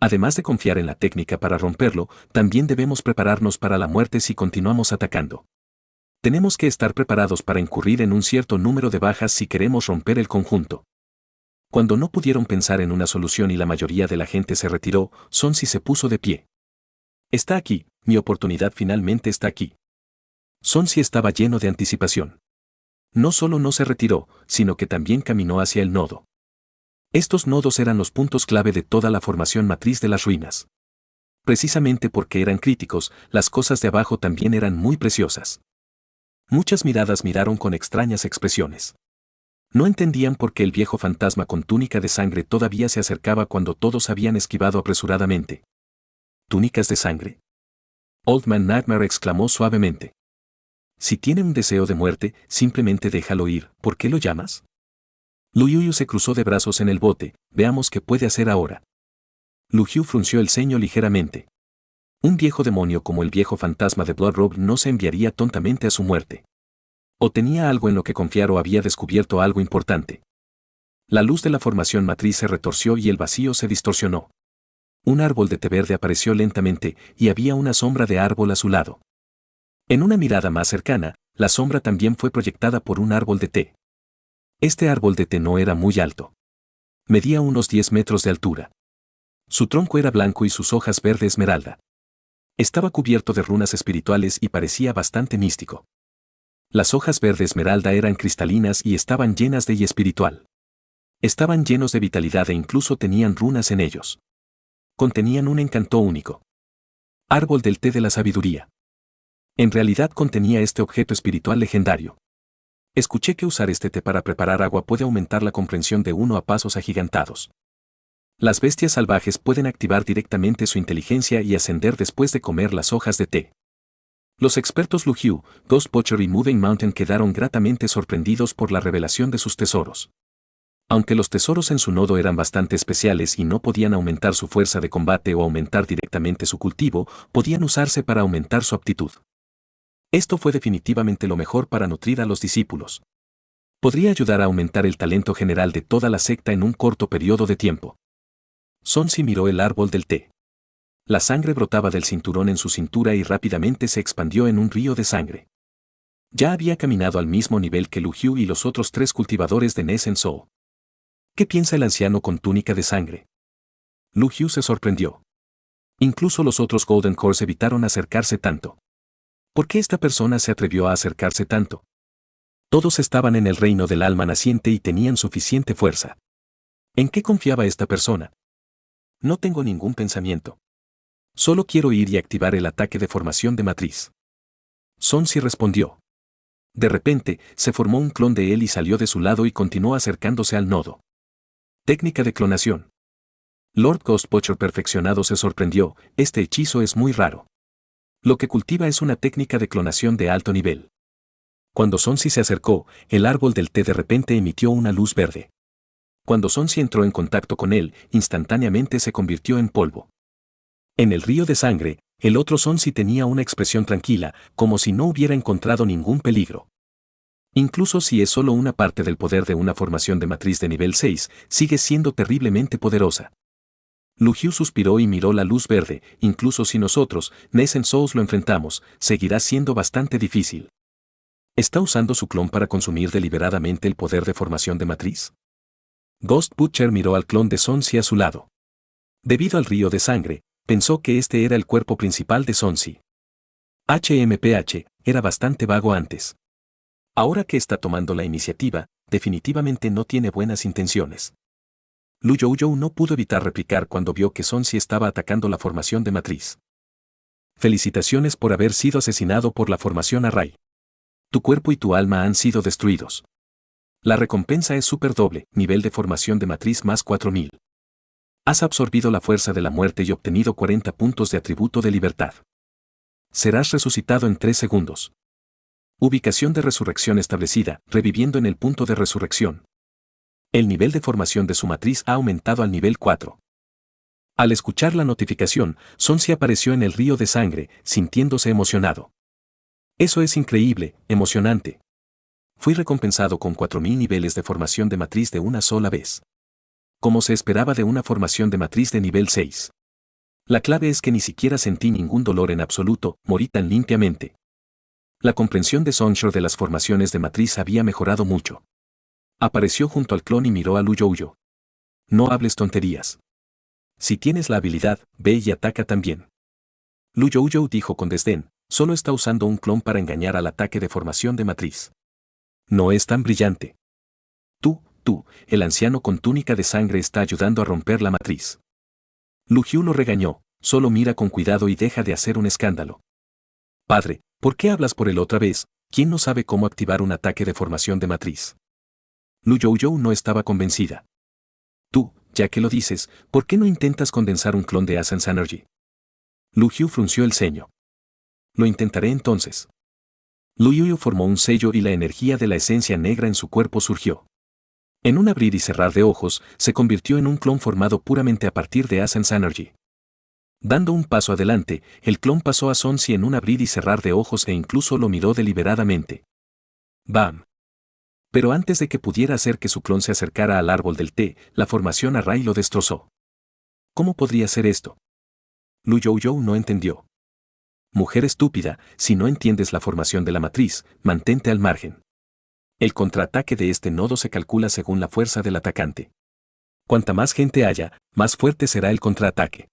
Además de confiar en la técnica para romperlo, también debemos prepararnos para la muerte si continuamos atacando. Tenemos que estar preparados para incurrir en un cierto número de bajas si queremos romper el conjunto. Cuando no pudieron pensar en una solución y la mayoría de la gente se retiró, Sonsi se puso de pie. Está aquí, mi oportunidad finalmente está aquí. Sonsi estaba lleno de anticipación. No solo no se retiró, sino que también caminó hacia el nodo. Estos nodos eran los puntos clave de toda la formación matriz de las ruinas. Precisamente porque eran críticos, las cosas de abajo también eran muy preciosas. Muchas miradas miraron con extrañas expresiones. No entendían por qué el viejo fantasma con túnica de sangre todavía se acercaba cuando todos habían esquivado apresuradamente. ¿Túnicas de sangre? Old Man Nightmare exclamó suavemente. Si tiene un deseo de muerte, simplemente déjalo ir, ¿por qué lo llamas? Lu Yu se cruzó de brazos en el bote, veamos qué puede hacer ahora. Lu Yu frunció el ceño ligeramente. Un viejo demonio como el viejo fantasma de Bloodrobe no se enviaría tontamente a su muerte. O tenía algo en lo que confiar o había descubierto algo importante. La luz de la formación matriz se retorció y el vacío se distorsionó. Un árbol de té verde apareció lentamente y había una sombra de árbol a su lado. En una mirada más cercana, la sombra también fue proyectada por un árbol de té. Este árbol de té no era muy alto. Medía unos 10 metros de altura. Su tronco era blanco y sus hojas verde esmeralda. Estaba cubierto de runas espirituales y parecía bastante místico. Las hojas verde esmeralda eran cristalinas y estaban llenas de yi espiritual. Estaban llenos de vitalidad e incluso tenían runas en ellos. Contenían un encanto único. Árbol del té de la sabiduría. En realidad contenía este objeto espiritual legendario. Escuché que usar este té para preparar agua puede aumentar la comprensión de uno a pasos agigantados. Las bestias salvajes pueden activar directamente su inteligencia y ascender después de comer las hojas de té. Los expertos Luhyu, Ghost Butcher y Moving Mountain quedaron gratamente sorprendidos por la revelación de sus tesoros. Aunque los tesoros en su nodo eran bastante especiales y no podían aumentar su fuerza de combate o aumentar directamente su cultivo, podían usarse para aumentar su aptitud. Esto fue definitivamente lo mejor para nutrir a los discípulos. Podría ayudar a aumentar el talento general de toda la secta en un corto periodo de tiempo. Sonsi miró el árbol del té. La sangre brotaba del cinturón en su cintura y rápidamente se expandió en un río de sangre. Ya había caminado al mismo nivel que Luhyu y los otros 3 cultivadores de Nesen-So. ¿Qué piensa el anciano con túnica de sangre? Luhyu se sorprendió. Incluso los otros Golden Cores evitaron acercarse tanto. ¿Por qué esta persona se atrevió a acercarse tanto? Todos estaban en el reino del alma naciente y tenían suficiente fuerza. ¿En qué confiaba esta persona? No tengo ningún pensamiento. Solo quiero ir y activar el ataque de formación de matriz. Sonsi respondió. De repente, se formó un clon de él y salió de su lado y continuó acercándose al nodo. Técnica de clonación. Lord Ghost Butcher perfeccionado se sorprendió, este hechizo es muy raro. Lo que cultiva es una técnica de clonación de alto nivel. Cuando Sonsi se acercó, el árbol del té de repente emitió una luz verde. Cuando Sonsi entró en contacto con él, instantáneamente se convirtió en polvo. En el río de sangre, el otro Sonsi tenía una expresión tranquila, como si no hubiera encontrado ningún peligro. Incluso si es solo una parte del poder de una formación de matriz de nivel 6, sigue siendo terriblemente poderosa. Luhyu suspiró y miró la luz verde, incluso si nosotros, Nesen-So, lo enfrentamos, seguirá siendo bastante difícil. ¿Está usando su clon para consumir deliberadamente el poder de formación de matriz? Ghost Butcher miró al clon de Sonsi a su lado. Debido al río de sangre, pensó que este era el cuerpo principal de Sonsi. HMPH era bastante vago antes. Ahora que está tomando la iniciativa, definitivamente no tiene buenas intenciones. Lu Youyou no pudo evitar replicar cuando vio que Sonsi estaba atacando la formación de matriz. Felicitaciones por haber sido asesinado por la formación Array. Tu cuerpo y tu alma han sido destruidos. La recompensa es super doble, nivel de formación de matriz más 4000. Has absorbido la fuerza de la muerte y obtenido 40 puntos de atributo de libertad. Serás resucitado en 3 segundos. Ubicación de resurrección establecida, reviviendo en el punto de resurrección. El nivel de formación de su matriz ha aumentado al nivel 4. Al escuchar la notificación, Sonsi apareció en el río de sangre, sintiéndose emocionado. Eso es increíble, emocionante. Fui recompensado con 4000 niveles de formación de matriz de una sola vez. Como se esperaba de una formación de matriz de nivel 6. La clave es que ni siquiera sentí ningún dolor en absoluto, morí tan limpiamente. La comprensión de Sonshore de las formaciones de matriz había mejorado mucho. Apareció junto al clon y miró a Lu Youyou. No hables tonterías. Si tienes la habilidad, ve y ataca también. Lu Youyou dijo con desdén, solo está usando un clon para engañar al ataque de formación de matriz. No es tan brillante. Tú, el anciano con túnica de sangre está ayudando a romper la matriz. Luhyu lo regañó, solo mira con cuidado y deja de hacer un escándalo. Padre, ¿por qué hablas por él otra vez? ¿Quién no sabe cómo activar un ataque de formación de matriz? Lu Youyou no estaba convencida. Tú, ya que lo dices, ¿por qué no intentas condensar un clon de Essence Energy? Luhyu frunció el ceño. Lo intentaré entonces. Luhyu formó un sello y la energía de la esencia negra en su cuerpo surgió. En un abrir y cerrar de ojos, se convirtió en un clon formado puramente a partir de Essence Energy. Dando un paso adelante, el clon pasó a Sonsi en un abrir y cerrar de ojos e incluso lo miró deliberadamente. ¡Bam! Pero antes de que pudiera hacer que su clon se acercara al árbol del té, la formación Array lo destrozó. ¿Cómo podría ser esto? Lu Youyou no entendió. Mujer estúpida, si no entiendes la formación de la matriz, mantente al margen. El contraataque de este nodo se calcula según la fuerza del atacante. Cuanta más gente haya, más fuerte será el contraataque.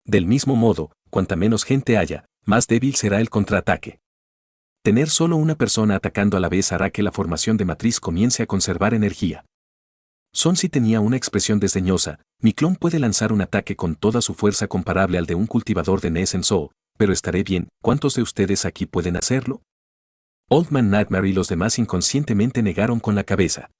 Del mismo modo, cuanta menos gente haya, más débil será el contraataque. Tener solo una persona atacando a la vez hará que la formación de matriz comience a conservar energía. Sonsi tenía una expresión desdeñosa, mi clon puede lanzar un ataque con toda su fuerza comparable al de un cultivador de Nesen-So, pero estaré bien, ¿cuántos de ustedes aquí pueden hacerlo? Old Man Nightmare y los demás inconscientemente negaron con la cabeza.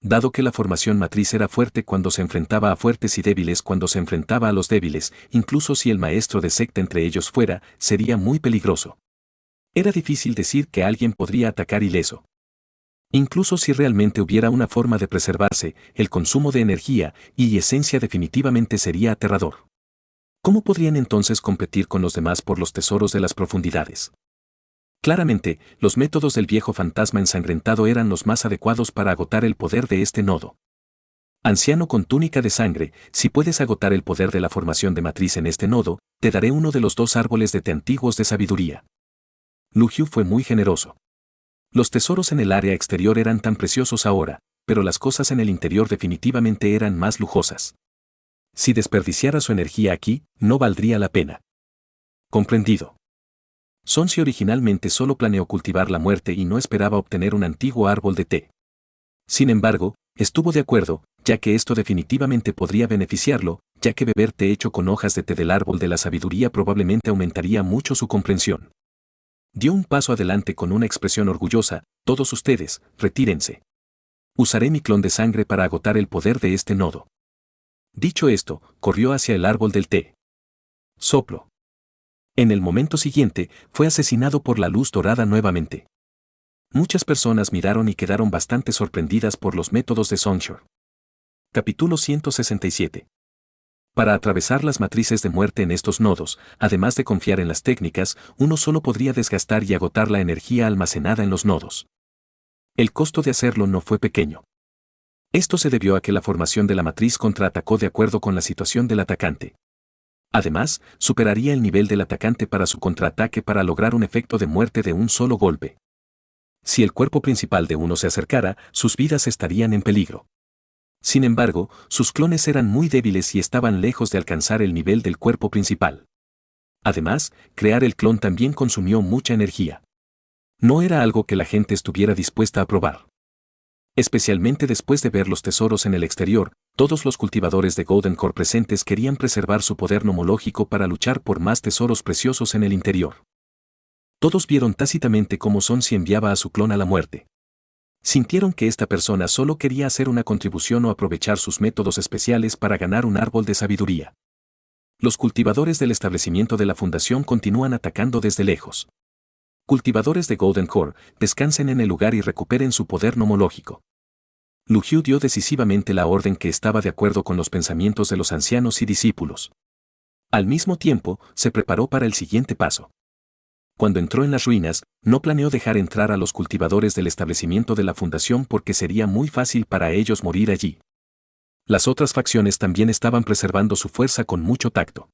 Dado que la formación matriz era fuerte cuando se enfrentaba a fuertes y débiles cuando se enfrentaba a los débiles, incluso si el maestro de secta entre ellos fuera, sería muy peligroso. Era difícil decir que alguien podría atacar ileso. Incluso si realmente hubiera una forma de preservarse, el consumo de energía y esencia definitivamente sería aterrador. ¿Cómo podrían entonces competir con los demás por los tesoros de las profundidades? Claramente, los métodos del viejo fantasma ensangrentado eran los más adecuados para agotar el poder de este nodo. Anciano con túnica de sangre, si puedes agotar el poder de la formación de matriz en este nodo, te daré uno de los 2 árboles de té antiguos de sabiduría. Lu Yu fue muy generoso. Los tesoros en el área exterior eran tan preciosos ahora, pero las cosas en el interior definitivamente eran más lujosas. Si desperdiciara su energía aquí, no valdría la pena. Comprendido. Sonsi originalmente solo planeó cultivar la muerte y no esperaba obtener un antiguo árbol de té. Sin embargo, estuvo de acuerdo, ya que esto definitivamente podría beneficiarlo, ya que beber té hecho con hojas de té del árbol de la sabiduría probablemente aumentaría mucho su comprensión. Dio un paso adelante con una expresión orgullosa: todos ustedes, retírense. Usaré mi clon de sangre para agotar el poder de este nodo. Dicho esto, corrió hacia el árbol del té. Soplo. En el momento siguiente, fue asesinado por la luz dorada nuevamente. Muchas personas miraron y quedaron bastante sorprendidas por los métodos de Songshore. Capítulo 167. Para atravesar las matrices de muerte en estos nodos, además de confiar en las técnicas, uno solo podría desgastar y agotar la energía almacenada en los nodos. El costo de hacerlo no fue pequeño. Esto se debió a que la formación de la matriz contraatacó de acuerdo con la situación del atacante. Además, superaría el nivel del atacante para su contraataque para lograr un efecto de muerte de un solo golpe. Si el cuerpo principal de uno se acercara, sus vidas estarían en peligro. Sin embargo, sus clones eran muy débiles y estaban lejos de alcanzar el nivel del cuerpo principal. Además, crear el clon también consumió mucha energía. No era algo que la gente estuviera dispuesta a probar. Especialmente después de ver los tesoros en el exterior, todos los cultivadores de Golden Core presentes querían preservar su poder nomológico para luchar por más tesoros preciosos en el interior. Todos vieron tácitamente cómo Sonsi enviaba a su clon a la muerte. Sintieron que esta persona solo quería hacer una contribución o aprovechar sus métodos especiales para ganar un árbol de sabiduría. Los cultivadores del establecimiento de la fundación continúan atacando desde lejos. Cultivadores de Golden Core, descansen en el lugar y recuperen su poder nomológico. Lu Yu dio decisivamente la orden que estaba de acuerdo con los pensamientos de los ancianos y discípulos. Al mismo tiempo, se preparó para el siguiente paso. Cuando entró en las ruinas, no planeó dejar entrar a los cultivadores del establecimiento de la fundación porque sería muy fácil para ellos morir allí. Las otras facciones también estaban preservando su fuerza con mucho tacto.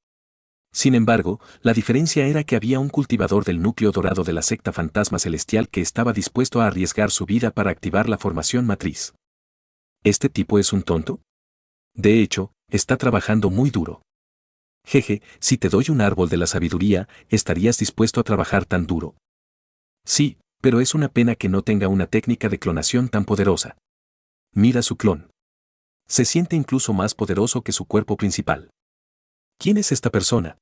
Sin embargo, la diferencia era que había un cultivador del núcleo dorado de la secta fantasma celestial que estaba dispuesto a arriesgar su vida para activar la formación matriz. ¿Este tipo es un tonto? De hecho, está trabajando muy duro. Jeje, si te doy un árbol de la sabiduría, ¿estarías dispuesto a trabajar tan duro? Sí, pero es una pena que no tenga una técnica de clonación tan poderosa. Mira su clon. Se siente incluso más poderoso que su cuerpo principal. ¿Quién es esta persona?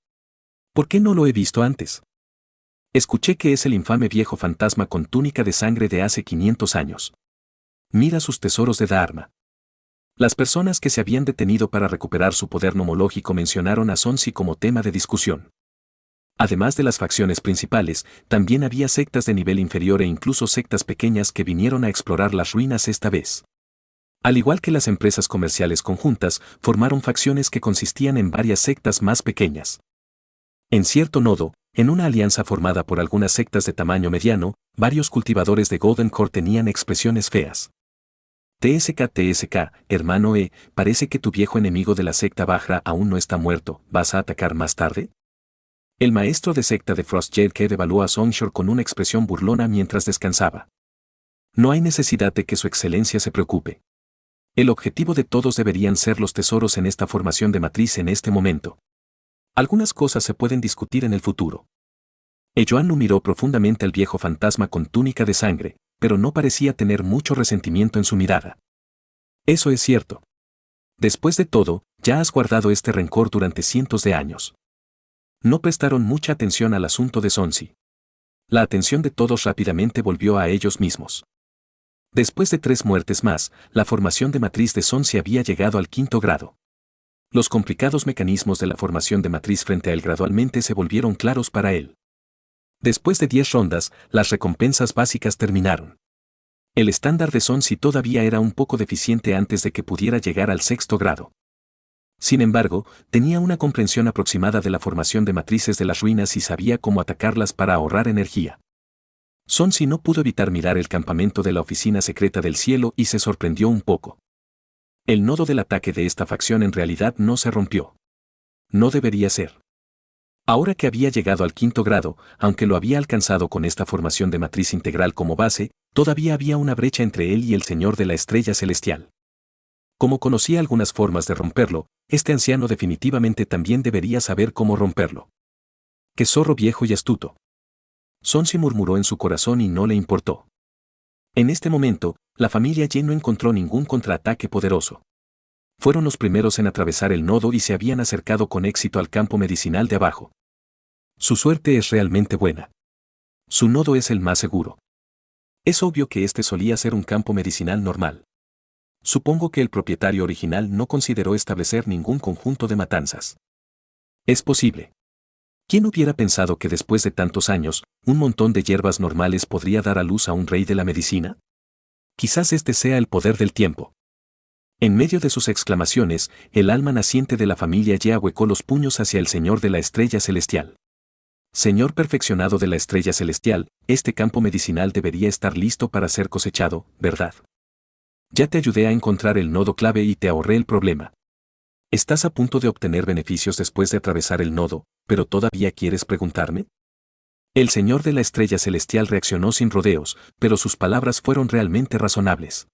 ¿Por qué no lo he visto antes? Escuché que es el infame viejo fantasma con túnica de sangre de hace 500 años. Mira sus tesoros de Dharma. Las personas que se habían detenido para recuperar su poder nomológico mencionaron a Sonsi como tema de discusión. Además de las facciones principales, también había sectas de nivel inferior e incluso sectas pequeñas que vinieron a explorar las ruinas esta vez. Al igual que las empresas comerciales conjuntas, formaron facciones que consistían en varias sectas más pequeñas. En cierto nodo, en una alianza formada por algunas sectas de tamaño mediano, varios cultivadores de Golden Core tenían expresiones feas. TSK, hermano parece que tu viejo enemigo de la secta Vajra aún no está muerto, ¿vas a atacar más tarde? El maestro de secta de Frostjade evaluó a Songshore con una expresión burlona mientras descansaba. No hay necesidad de que su excelencia se preocupe. El objetivo de todos deberían ser los tesoros en esta formación de matriz en este momento. Algunas cosas se pueden discutir en el futuro. Eyoanu miró profundamente al viejo fantasma con túnica de sangre, pero no parecía tener mucho resentimiento en su mirada. Eso es cierto. Después de todo, ya has guardado este rencor durante cientos de años. No prestaron mucha atención al asunto de Sonsi. La atención de todos rápidamente volvió a ellos mismos. Después de 3 muertes más, la formación de matriz de Sonsi había llegado al 5º grado. Los complicados mecanismos de la formación de matriz frente a él gradualmente se volvieron claros para él. Después de 10 rondas, las recompensas básicas terminaron. El estándar de Sonsi todavía era un poco deficiente antes de que pudiera llegar al 6º grado. Sin embargo, tenía una comprensión aproximada de la formación de matrices de las ruinas y sabía cómo atacarlas para ahorrar energía. Sonsi no pudo evitar mirar el campamento de la oficina secreta del cielo y se sorprendió un poco. El nodo del ataque de esta facción en realidad no se rompió. No debería ser. Ahora que había llegado al 5º grado, aunque lo había alcanzado con esta formación de matriz integral como base, todavía había una brecha entre él y el Señor de la Estrella Celestial. Como conocía algunas formas de romperlo, este anciano definitivamente también debería saber cómo romperlo. ¡Qué zorro viejo y astuto! Sonsi murmuró en su corazón y no le importó. En este momento, la familia Ye no encontró ningún contraataque poderoso. Fueron los primeros en atravesar el nodo y se habían acercado con éxito al campo medicinal de abajo. Su suerte es realmente buena. Su nodo es el más seguro. Es obvio que este solía ser un campo medicinal normal. Supongo que el propietario original no consideró establecer ningún conjunto de matanzas. Es posible. ¿Quién hubiera pensado que después de tantos años, un montón de hierbas normales podría dar a luz a un rey de la medicina? Quizás este sea el poder del tiempo. En medio de sus exclamaciones, el alma naciente de la familia Ye ahuecó los puños hacia el Señor de la Estrella Celestial. Señor perfeccionado de la Estrella Celestial, este campo medicinal debería estar listo para ser cosechado, ¿verdad? Ya te ayudé a encontrar el nodo clave y te ahorré el problema. Estás a punto de obtener beneficios después de atravesar el nodo, pero ¿todavía quieres preguntarme? El Señor de la Estrella Celestial reaccionó sin rodeos, pero sus palabras fueron realmente razonables.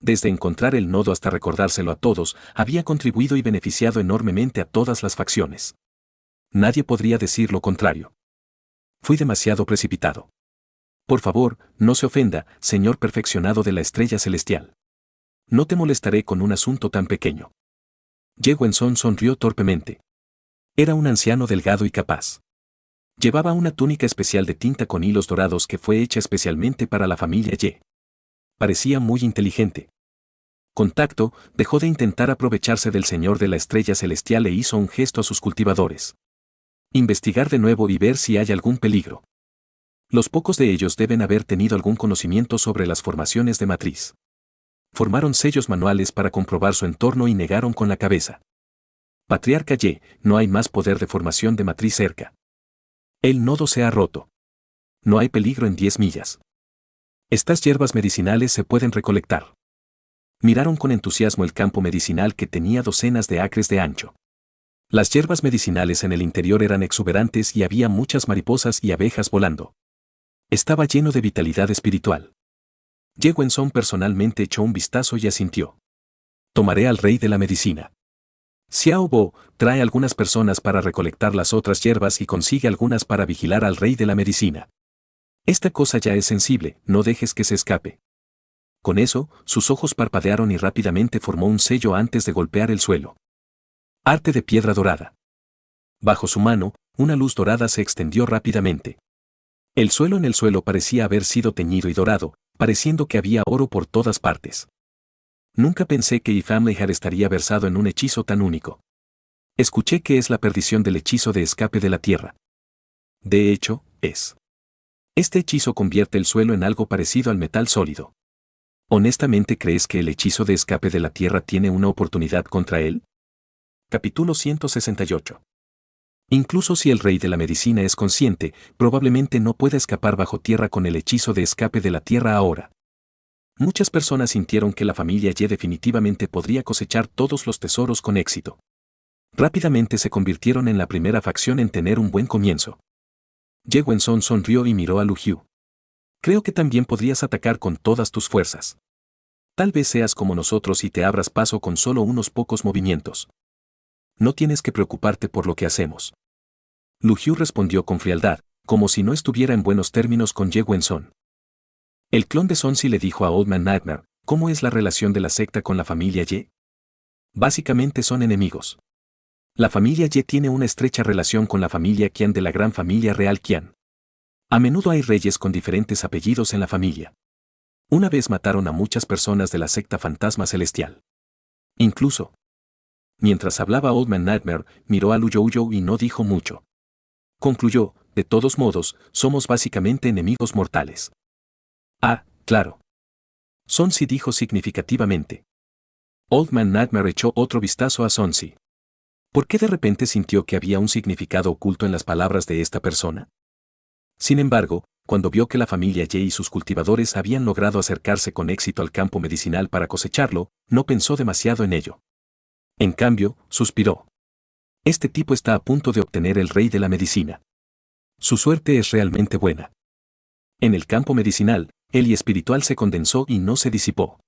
Desde encontrar el nodo hasta recordárselo a todos, había contribuido y beneficiado enormemente a todas las facciones. Nadie podría decir lo contrario. Fui demasiado precipitado. Por favor, no se ofenda, Señor perfeccionado de la Estrella Celestial. No te molestaré con un asunto tan pequeño. Ye Wenson sonrió torpemente. Era un anciano delgado y capaz. Llevaba una túnica especial de tinta con hilos dorados que fue hecha especialmente para la familia Ye. Parecía muy inteligente. Contacto, dejó de intentar aprovecharse del Señor de la Estrella Celestial e hizo un gesto a sus cultivadores. Investigar de nuevo y ver si hay algún peligro. Los pocos de ellos deben haber tenido algún conocimiento sobre las formaciones de matriz. Formaron sellos manuales para comprobar su entorno y negaron con la cabeza. Patriarca Ye, no hay más poder de formación de matriz cerca. El nodo se ha roto. No hay peligro en 10 millas. Estas hierbas medicinales se pueden recolectar. Miraron con entusiasmo el campo medicinal que tenía docenas de acres de ancho. Las hierbas medicinales en el interior eran exuberantes y había muchas mariposas y abejas volando. Estaba lleno de vitalidad espiritual. Ye Wenson personalmente echó un vistazo y asintió. Tomaré al rey de la medicina. Xiao Bo, trae algunas personas para recolectar las otras hierbas y consigue algunas para vigilar al rey de la medicina. Esta cosa ya es sensible, no dejes que se escape. Con eso, sus ojos parpadearon y rápidamente formó un sello antes de golpear el suelo. Arte de piedra dorada. Bajo su mano, una luz dorada se extendió rápidamente. El suelo en el suelo parecía haber sido teñido y dorado, pareciendo que había oro por todas partes. Nunca pensé que Ifamlehar estaría versado en un hechizo tan único. Escuché que es la perdición del hechizo de escape de la tierra. De hecho, es. Este hechizo convierte el suelo en algo parecido al metal sólido. ¿Honestamente crees que el hechizo de escape de la tierra tiene una oportunidad contra él? Capítulo 168. Incluso si el rey de la medicina es consciente, probablemente no pueda escapar bajo tierra con el hechizo de escape de la tierra ahora. Muchas personas sintieron que la familia Ye definitivamente podría cosechar todos los tesoros con éxito. Rápidamente se convirtieron en la primera facción en tener un buen comienzo. Ye Wenson sonrió y miró a Lu Yu. Creo que también podrías atacar con todas tus fuerzas. Tal vez seas como nosotros y te abras paso con solo unos pocos movimientos. No tienes que preocuparte por lo que hacemos. Lu Yu respondió con frialdad, como si no estuviera en buenos términos con Ye Wenson. El clon de Sonsi le dijo a Old Man Nightmare, ¿cómo es la relación de la secta con la familia Ye? Básicamente son enemigos. La familia Ye tiene una estrecha relación con la familia Qian de la gran familia real Qian. A menudo hay reyes con diferentes apellidos en la familia. Una vez mataron a muchas personas de la secta Fantasma Celestial. Incluso. Mientras hablaba Old Man Nightmare, miró a Lu You y no dijo mucho. Concluyó, de todos modos, somos básicamente enemigos mortales. Ah, claro. Sonsi dijo significativamente. Old Man Nightmare echó otro vistazo a Sonsi. ¿Por qué de repente sintió que había un significado oculto en las palabras de esta persona? Sin embargo, cuando vio que la familia Ye y sus cultivadores habían logrado acercarse con éxito al campo medicinal para cosecharlo, no pensó demasiado en ello. En cambio, suspiró. Este tipo está a punto de obtener el rey de la medicina. Su suerte es realmente buena. En el campo medicinal, el y espiritual se condensó y no se disipó.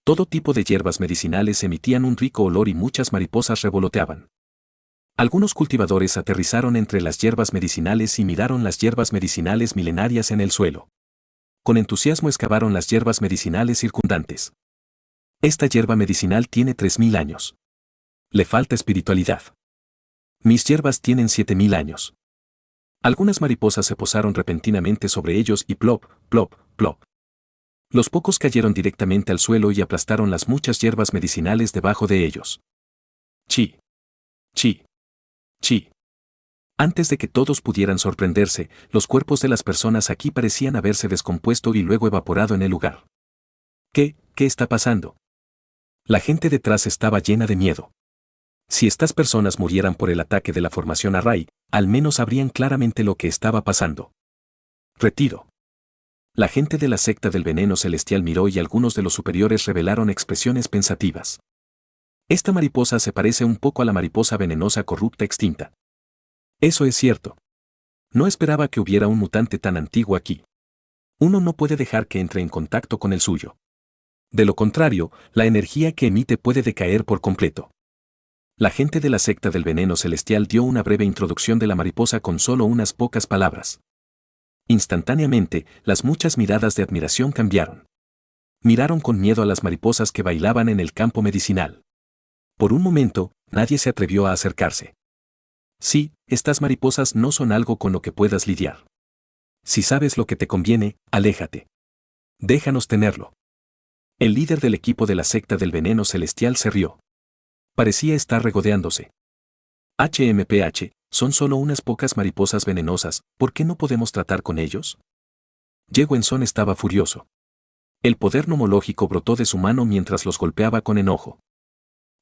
Todo tipo de hierbas medicinales emitían un rico olor y muchas mariposas revoloteaban. Algunos cultivadores aterrizaron entre las hierbas medicinales y miraron las hierbas medicinales milenarias en el suelo. Con entusiasmo excavaron las hierbas medicinales circundantes. Esta hierba medicinal tiene 3000 años. Le falta espiritualidad. Mis hierbas tienen 7000 años. Algunas mariposas se posaron repentinamente sobre ellos y plop, plop, plop. Los pocos cayeron directamente al suelo y aplastaron las muchas hierbas medicinales debajo de ellos. Chi. Chi. Chi. Antes de que todos pudieran sorprenderse, los cuerpos de las personas aquí parecían haberse descompuesto y luego evaporado en el lugar. ¿Qué está pasando? La gente detrás estaba llena de miedo. Si estas personas murieran por el ataque de la formación Array, al menos sabrían claramente lo que estaba pasando. Retiro. La gente de la secta del veneno celestial miró y algunos de los superiores revelaron expresiones pensativas. Esta mariposa se parece un poco a la mariposa venenosa corrupta extinta. Eso es cierto. No esperaba que hubiera un mutante tan antiguo aquí. Uno no puede dejar que entre en contacto con el suyo. De lo contrario, la energía que emite puede decaer por completo. La gente de la secta del veneno celestial dio una breve introducción de la mariposa con solo unas pocas palabras. Instantáneamente, las muchas miradas de admiración cambiaron. Miraron con miedo a las mariposas que bailaban en el campo medicinal. Por un momento, nadie se atrevió a acercarse. Sí, estas mariposas no son algo con lo que puedas lidiar. Si sabes lo que te conviene, aléjate. Déjanos tenerlo. El líder del equipo de la secta del veneno celestial se rió. Parecía estar regodeándose. HMPH, son solo unas pocas mariposas venenosas, ¿por qué no podemos tratar con ellos? Ye Wenson estaba furioso. El poder nomológico brotó de su mano mientras los golpeaba con enojo.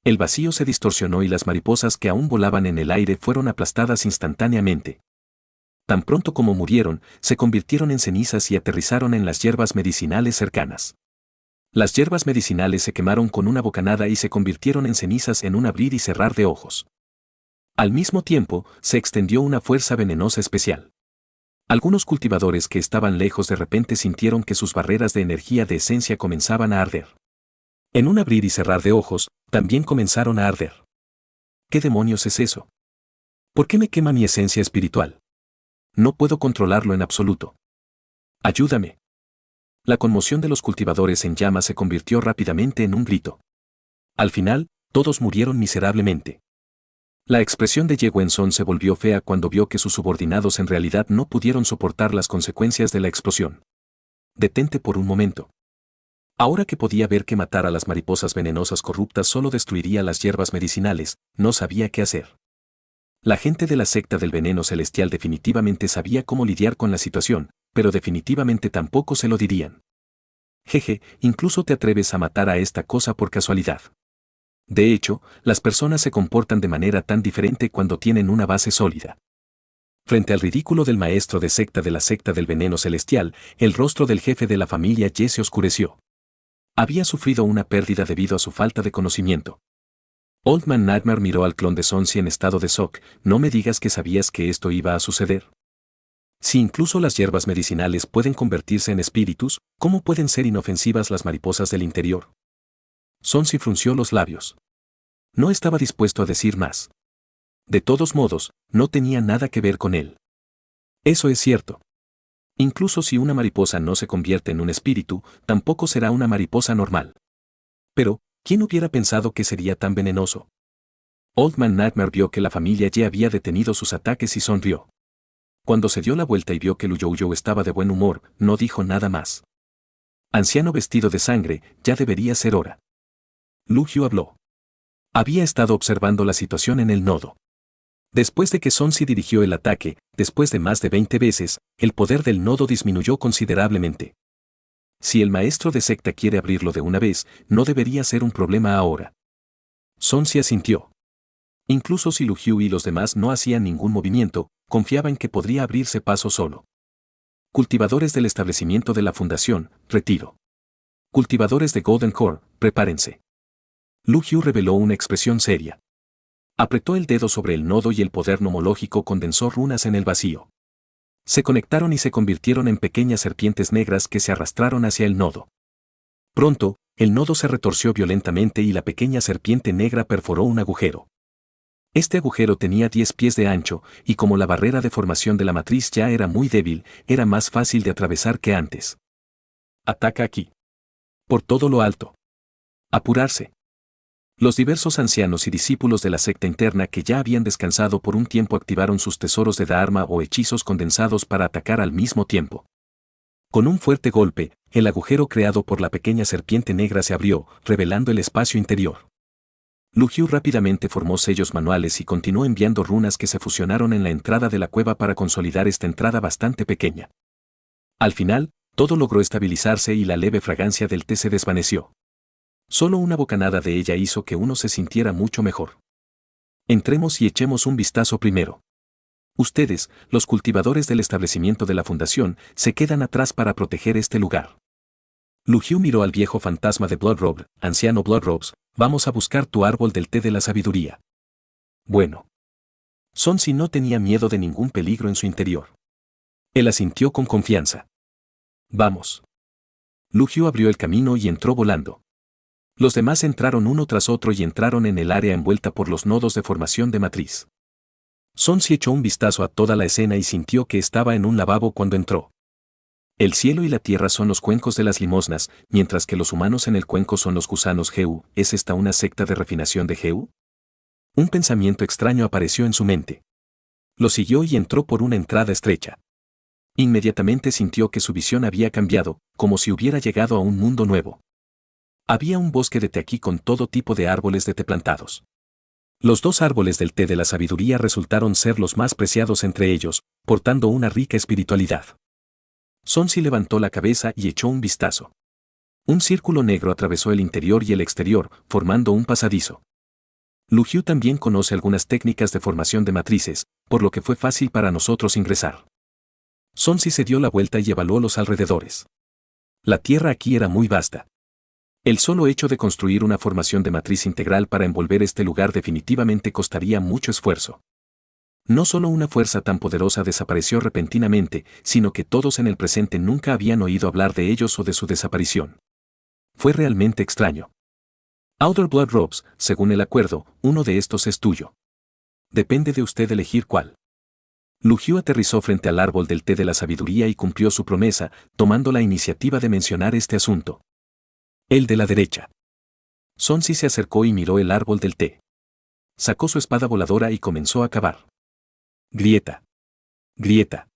El vacío se distorsionó y las mariposas que aún volaban en el aire fueron aplastadas instantáneamente. Tan pronto como murieron, se convirtieron en cenizas y aterrizaron en las hierbas medicinales cercanas. Las hierbas medicinales se quemaron con una bocanada y se convirtieron en cenizas en un abrir y cerrar de ojos. Al mismo tiempo, se extendió una fuerza venenosa especial. Algunos cultivadores que estaban lejos de repente sintieron que sus barreras de energía de esencia comenzaban a arder. En un abrir y cerrar de ojos, también comenzaron a arder. ¿Qué demonios es eso? ¿Por qué me quema mi esencia espiritual? No puedo controlarlo en absoluto. ¡Ayúdame! La conmoción de los cultivadores en llamas se convirtió rápidamente en un grito. Al final, todos murieron miserablemente. La expresión de Ye Wenson se volvió fea cuando vio que sus subordinados en realidad no pudieron soportar las consecuencias de la explosión. Detente por un momento. Ahora que podía ver que matar a las mariposas venenosas corruptas solo destruiría las hierbas medicinales, no sabía qué hacer. La gente de la secta del veneno celestial definitivamente sabía cómo lidiar con la situación, pero definitivamente tampoco se lo dirían. Jeje, incluso te atreves a matar a esta cosa por casualidad. De hecho, las personas se comportan de manera tan diferente cuando tienen una base sólida. Frente al ridículo del maestro de secta de la secta del veneno celestial, el rostro del jefe de la familia Ye se oscureció. Había sufrido una pérdida debido a su falta de conocimiento. Old Man Nightmare miró al clon de Sonsi en estado de shock. No me digas que sabías que esto iba a suceder. Si incluso las hierbas medicinales pueden convertirse en espíritus, ¿cómo pueden ser inofensivas las mariposas del interior? Sonsi frunció los labios. No estaba dispuesto a decir más. De todos modos, no tenía nada que ver con él. Eso es cierto. Incluso si una mariposa no se convierte en un espíritu, tampoco será una mariposa normal. Pero, ¿quién hubiera pensado que sería tan venenoso? Old Man Nightmare vio que la familia Ye había detenido sus ataques y sonrió. Cuando se dio la vuelta y vio que Lu You estaba de buen humor, no dijo nada más. Anciano vestido de sangre, ya debería ser hora. Lu Yu habló. Había estado observando la situación en el nodo. Después de que Sun Si dirigió el ataque, después de más de 20 veces, el poder del nodo disminuyó considerablemente. Si el maestro de secta quiere abrirlo de una vez, no debería ser un problema ahora. Sun Si asintió. Incluso si Lu Yu y los demás no hacían ningún movimiento, confiaba en que podría abrirse paso solo. Cultivadores del establecimiento de la fundación, retiro. Cultivadores de Golden Core, prepárense. Lu Yu reveló una expresión seria. Apretó el dedo sobre el nodo y el poder nomológico condensó runas en el vacío. Se conectaron y se convirtieron en pequeñas serpientes negras que se arrastraron hacia el nodo. Pronto, el nodo se retorció violentamente y la pequeña serpiente negra perforó un agujero. Este agujero tenía 10 pies de ancho, y como la barrera de formación de la matriz ya era muy débil, era más fácil de atravesar que antes. Ataca aquí. Por todo lo alto. Apurarse. Los diversos ancianos y discípulos de la secta interna que ya habían descansado por un tiempo activaron sus tesoros de Dharma o hechizos condensados para atacar al mismo tiempo. Con un fuerte golpe, el agujero creado por la pequeña serpiente negra se abrió, revelando el espacio interior. Lu Yu rápidamente formó sellos manuales y continuó enviando runas que se fusionaron en la entrada de la cueva para consolidar esta entrada bastante pequeña. Al final, todo logró estabilizarse y la leve fragancia del té se desvaneció. Solo una bocanada de ella hizo que uno se sintiera mucho mejor. Entremos y echemos un vistazo primero. Ustedes, los cultivadores del establecimiento de la fundación, se quedan atrás para proteger este lugar. Lu Yu miró al viejo fantasma de Bloodrobe, anciano Bloodrobes, vamos a buscar tu árbol del té de la sabiduría. Bueno. Sun Si no tenía miedo de ningún peligro en su interior. Él asintió con confianza. Vamos. Lu Yu abrió el camino y entró volando. Los demás entraron uno tras otro y entraron en el área envuelta por los nodos de formación de matriz. Sun Si echó un vistazo a toda la escena y sintió que estaba en un lavabo cuando entró. El cielo y la tierra son los cuencos de las limosnas, mientras que los humanos en el cuenco son los gusanos Geu. ¿Es esta una secta de refinación de Geu? Un pensamiento extraño apareció en su mente. Lo siguió y entró por una entrada estrecha. Inmediatamente sintió que su visión había cambiado, como si hubiera llegado a un mundo nuevo. Había un bosque de té aquí con todo tipo de árboles de té plantados. Los 2 árboles del té de la sabiduría resultaron ser los más preciados entre ellos, portando una rica espiritualidad. Sun Si levantó la cabeza y echó un vistazo. Un círculo negro atravesó el interior y el exterior, formando un pasadizo. Lu Yu también conoce algunas técnicas de formación de matrices, por lo que fue fácil para nosotros ingresar. Sun Si se dio la vuelta y evaluó los alrededores. La tierra aquí era muy vasta. El solo hecho de construir una formación de matriz integral para envolver este lugar definitivamente costaría mucho esfuerzo. No solo una fuerza tan poderosa desapareció repentinamente, sino que todos en el presente nunca habían oído hablar de ellos o de su desaparición. Fue realmente extraño. Outer Blood Robes, según el acuerdo, uno de estos es tuyo. Depende de usted elegir cuál. Lu Yu aterrizó frente al árbol del té de la sabiduría y cumplió su promesa, tomando la iniciativa de mencionar este asunto. El de la derecha. Sun Si se acercó y miró el árbol del té. Sacó su espada voladora y comenzó a cavar. Grieta. Grieta.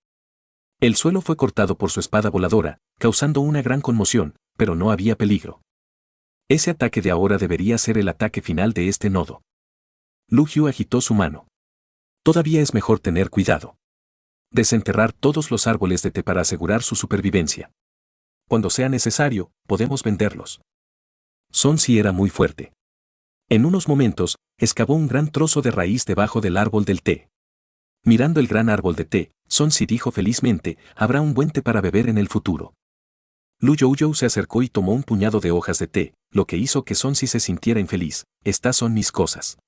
El suelo fue cortado por su espada voladora, causando una gran conmoción, pero no había peligro. Ese ataque de ahora debería ser el ataque final de este nodo. Lu Yu agitó su mano. Todavía es mejor tener cuidado. Desenterrar todos los árboles de té para asegurar su supervivencia. Cuando sea necesario, podemos venderlos. Sun Si era muy fuerte. En unos momentos, excavó un gran trozo de raíz debajo del árbol del té. Mirando el gran árbol de té, Sun Si dijo felizmente, habrá un buen té para beber en el futuro. Lu Yu se acercó y tomó un puñado de hojas de té, lo que hizo que Sun Si se sintiera infeliz. Estas son mis cosas.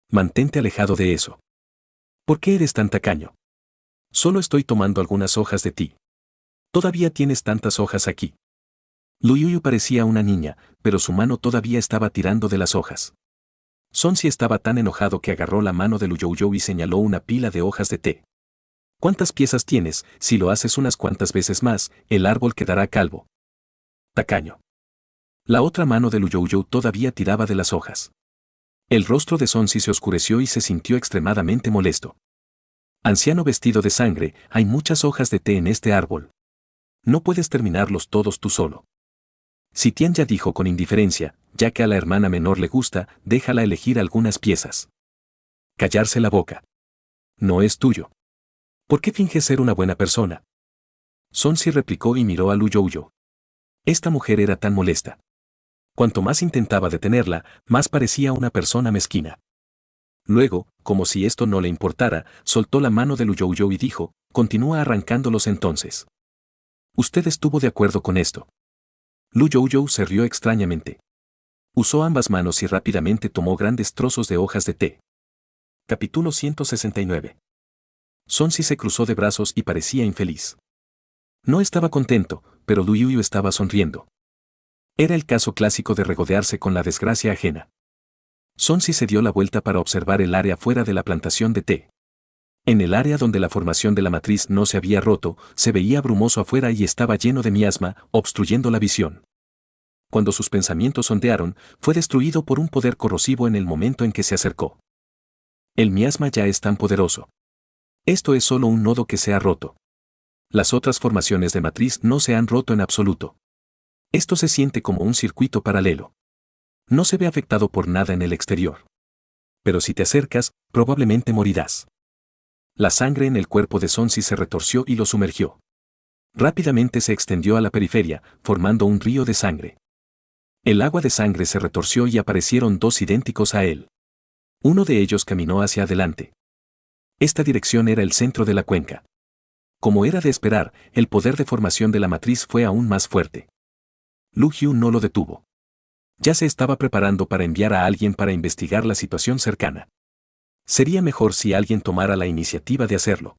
Mantente alejado de eso. ¿Por qué eres tan tacaño? Solo estoy tomando algunas hojas de ti. Todavía tienes tantas hojas aquí. Lu Yu parecía una niña, pero su mano todavía estaba tirando de las hojas. Sun Si estaba tan enojado que agarró la mano de Lu Yu y señaló una pila de hojas de té. ¿Cuántas piezas tienes? Si lo haces unas cuantas veces más, el árbol quedará calvo. Tacaño. La otra mano de Lu Yu todavía tiraba de las hojas. El rostro de Sun Si se oscureció y se sintió extremadamente molesto. Anciano vestido de sangre, hay muchas hojas de té en este árbol. No puedes terminarlos todos tú solo. Si Tian ya dijo con indiferencia, ya que a la hermana menor le gusta, déjala elegir algunas piezas. Callarse la boca. No es tuyo. ¿Por qué finges ser una buena persona? Sonsi replicó y miró a Lu Youyo. Esta mujer era tan molesta. Cuanto más intentaba detenerla, más parecía una persona mezquina. Luego, como si esto no le importara, soltó la mano de Lu Youyo y dijo, continúa arrancándolos entonces. Usted estuvo de acuerdo con esto. Lu Youyo se rió extrañamente. Usó ambas manos y rápidamente tomó grandes trozos de hojas de té. Capítulo 169. Sonsi se cruzó de brazos y parecía infeliz. No estaba contento, pero Lu Youyo estaba sonriendo. Era el caso clásico de regodearse con la desgracia ajena. Sonsi se dio la vuelta para observar el área fuera de la plantación de té. En el área donde la formación de la matriz no se había roto, se veía brumoso afuera y estaba lleno de miasma, obstruyendo la visión. Cuando sus pensamientos ondearon, fue destruido por un poder corrosivo en el momento en que se acercó. El miasma ya es tan poderoso. Esto es solo un nodo que se ha roto. Las otras formaciones de matriz no se han roto en absoluto. Esto se siente como un circuito paralelo. No se ve afectado por nada en el exterior. Pero si te acercas, probablemente morirás. La sangre en el cuerpo de Sonsi se retorció y lo sumergió. Rápidamente se extendió a la periferia, formando un río de sangre. El agua de sangre se retorció y aparecieron dos idénticos a él. Uno de ellos caminó hacia adelante. Esta dirección era el centro de la cuenca. Como era de esperar, el poder de formación de la matriz fue aún más fuerte. Lu Hyu no lo detuvo. Ya se estaba preparando para enviar a alguien para investigar la situación cercana. Sería mejor si alguien tomara la iniciativa de hacerlo.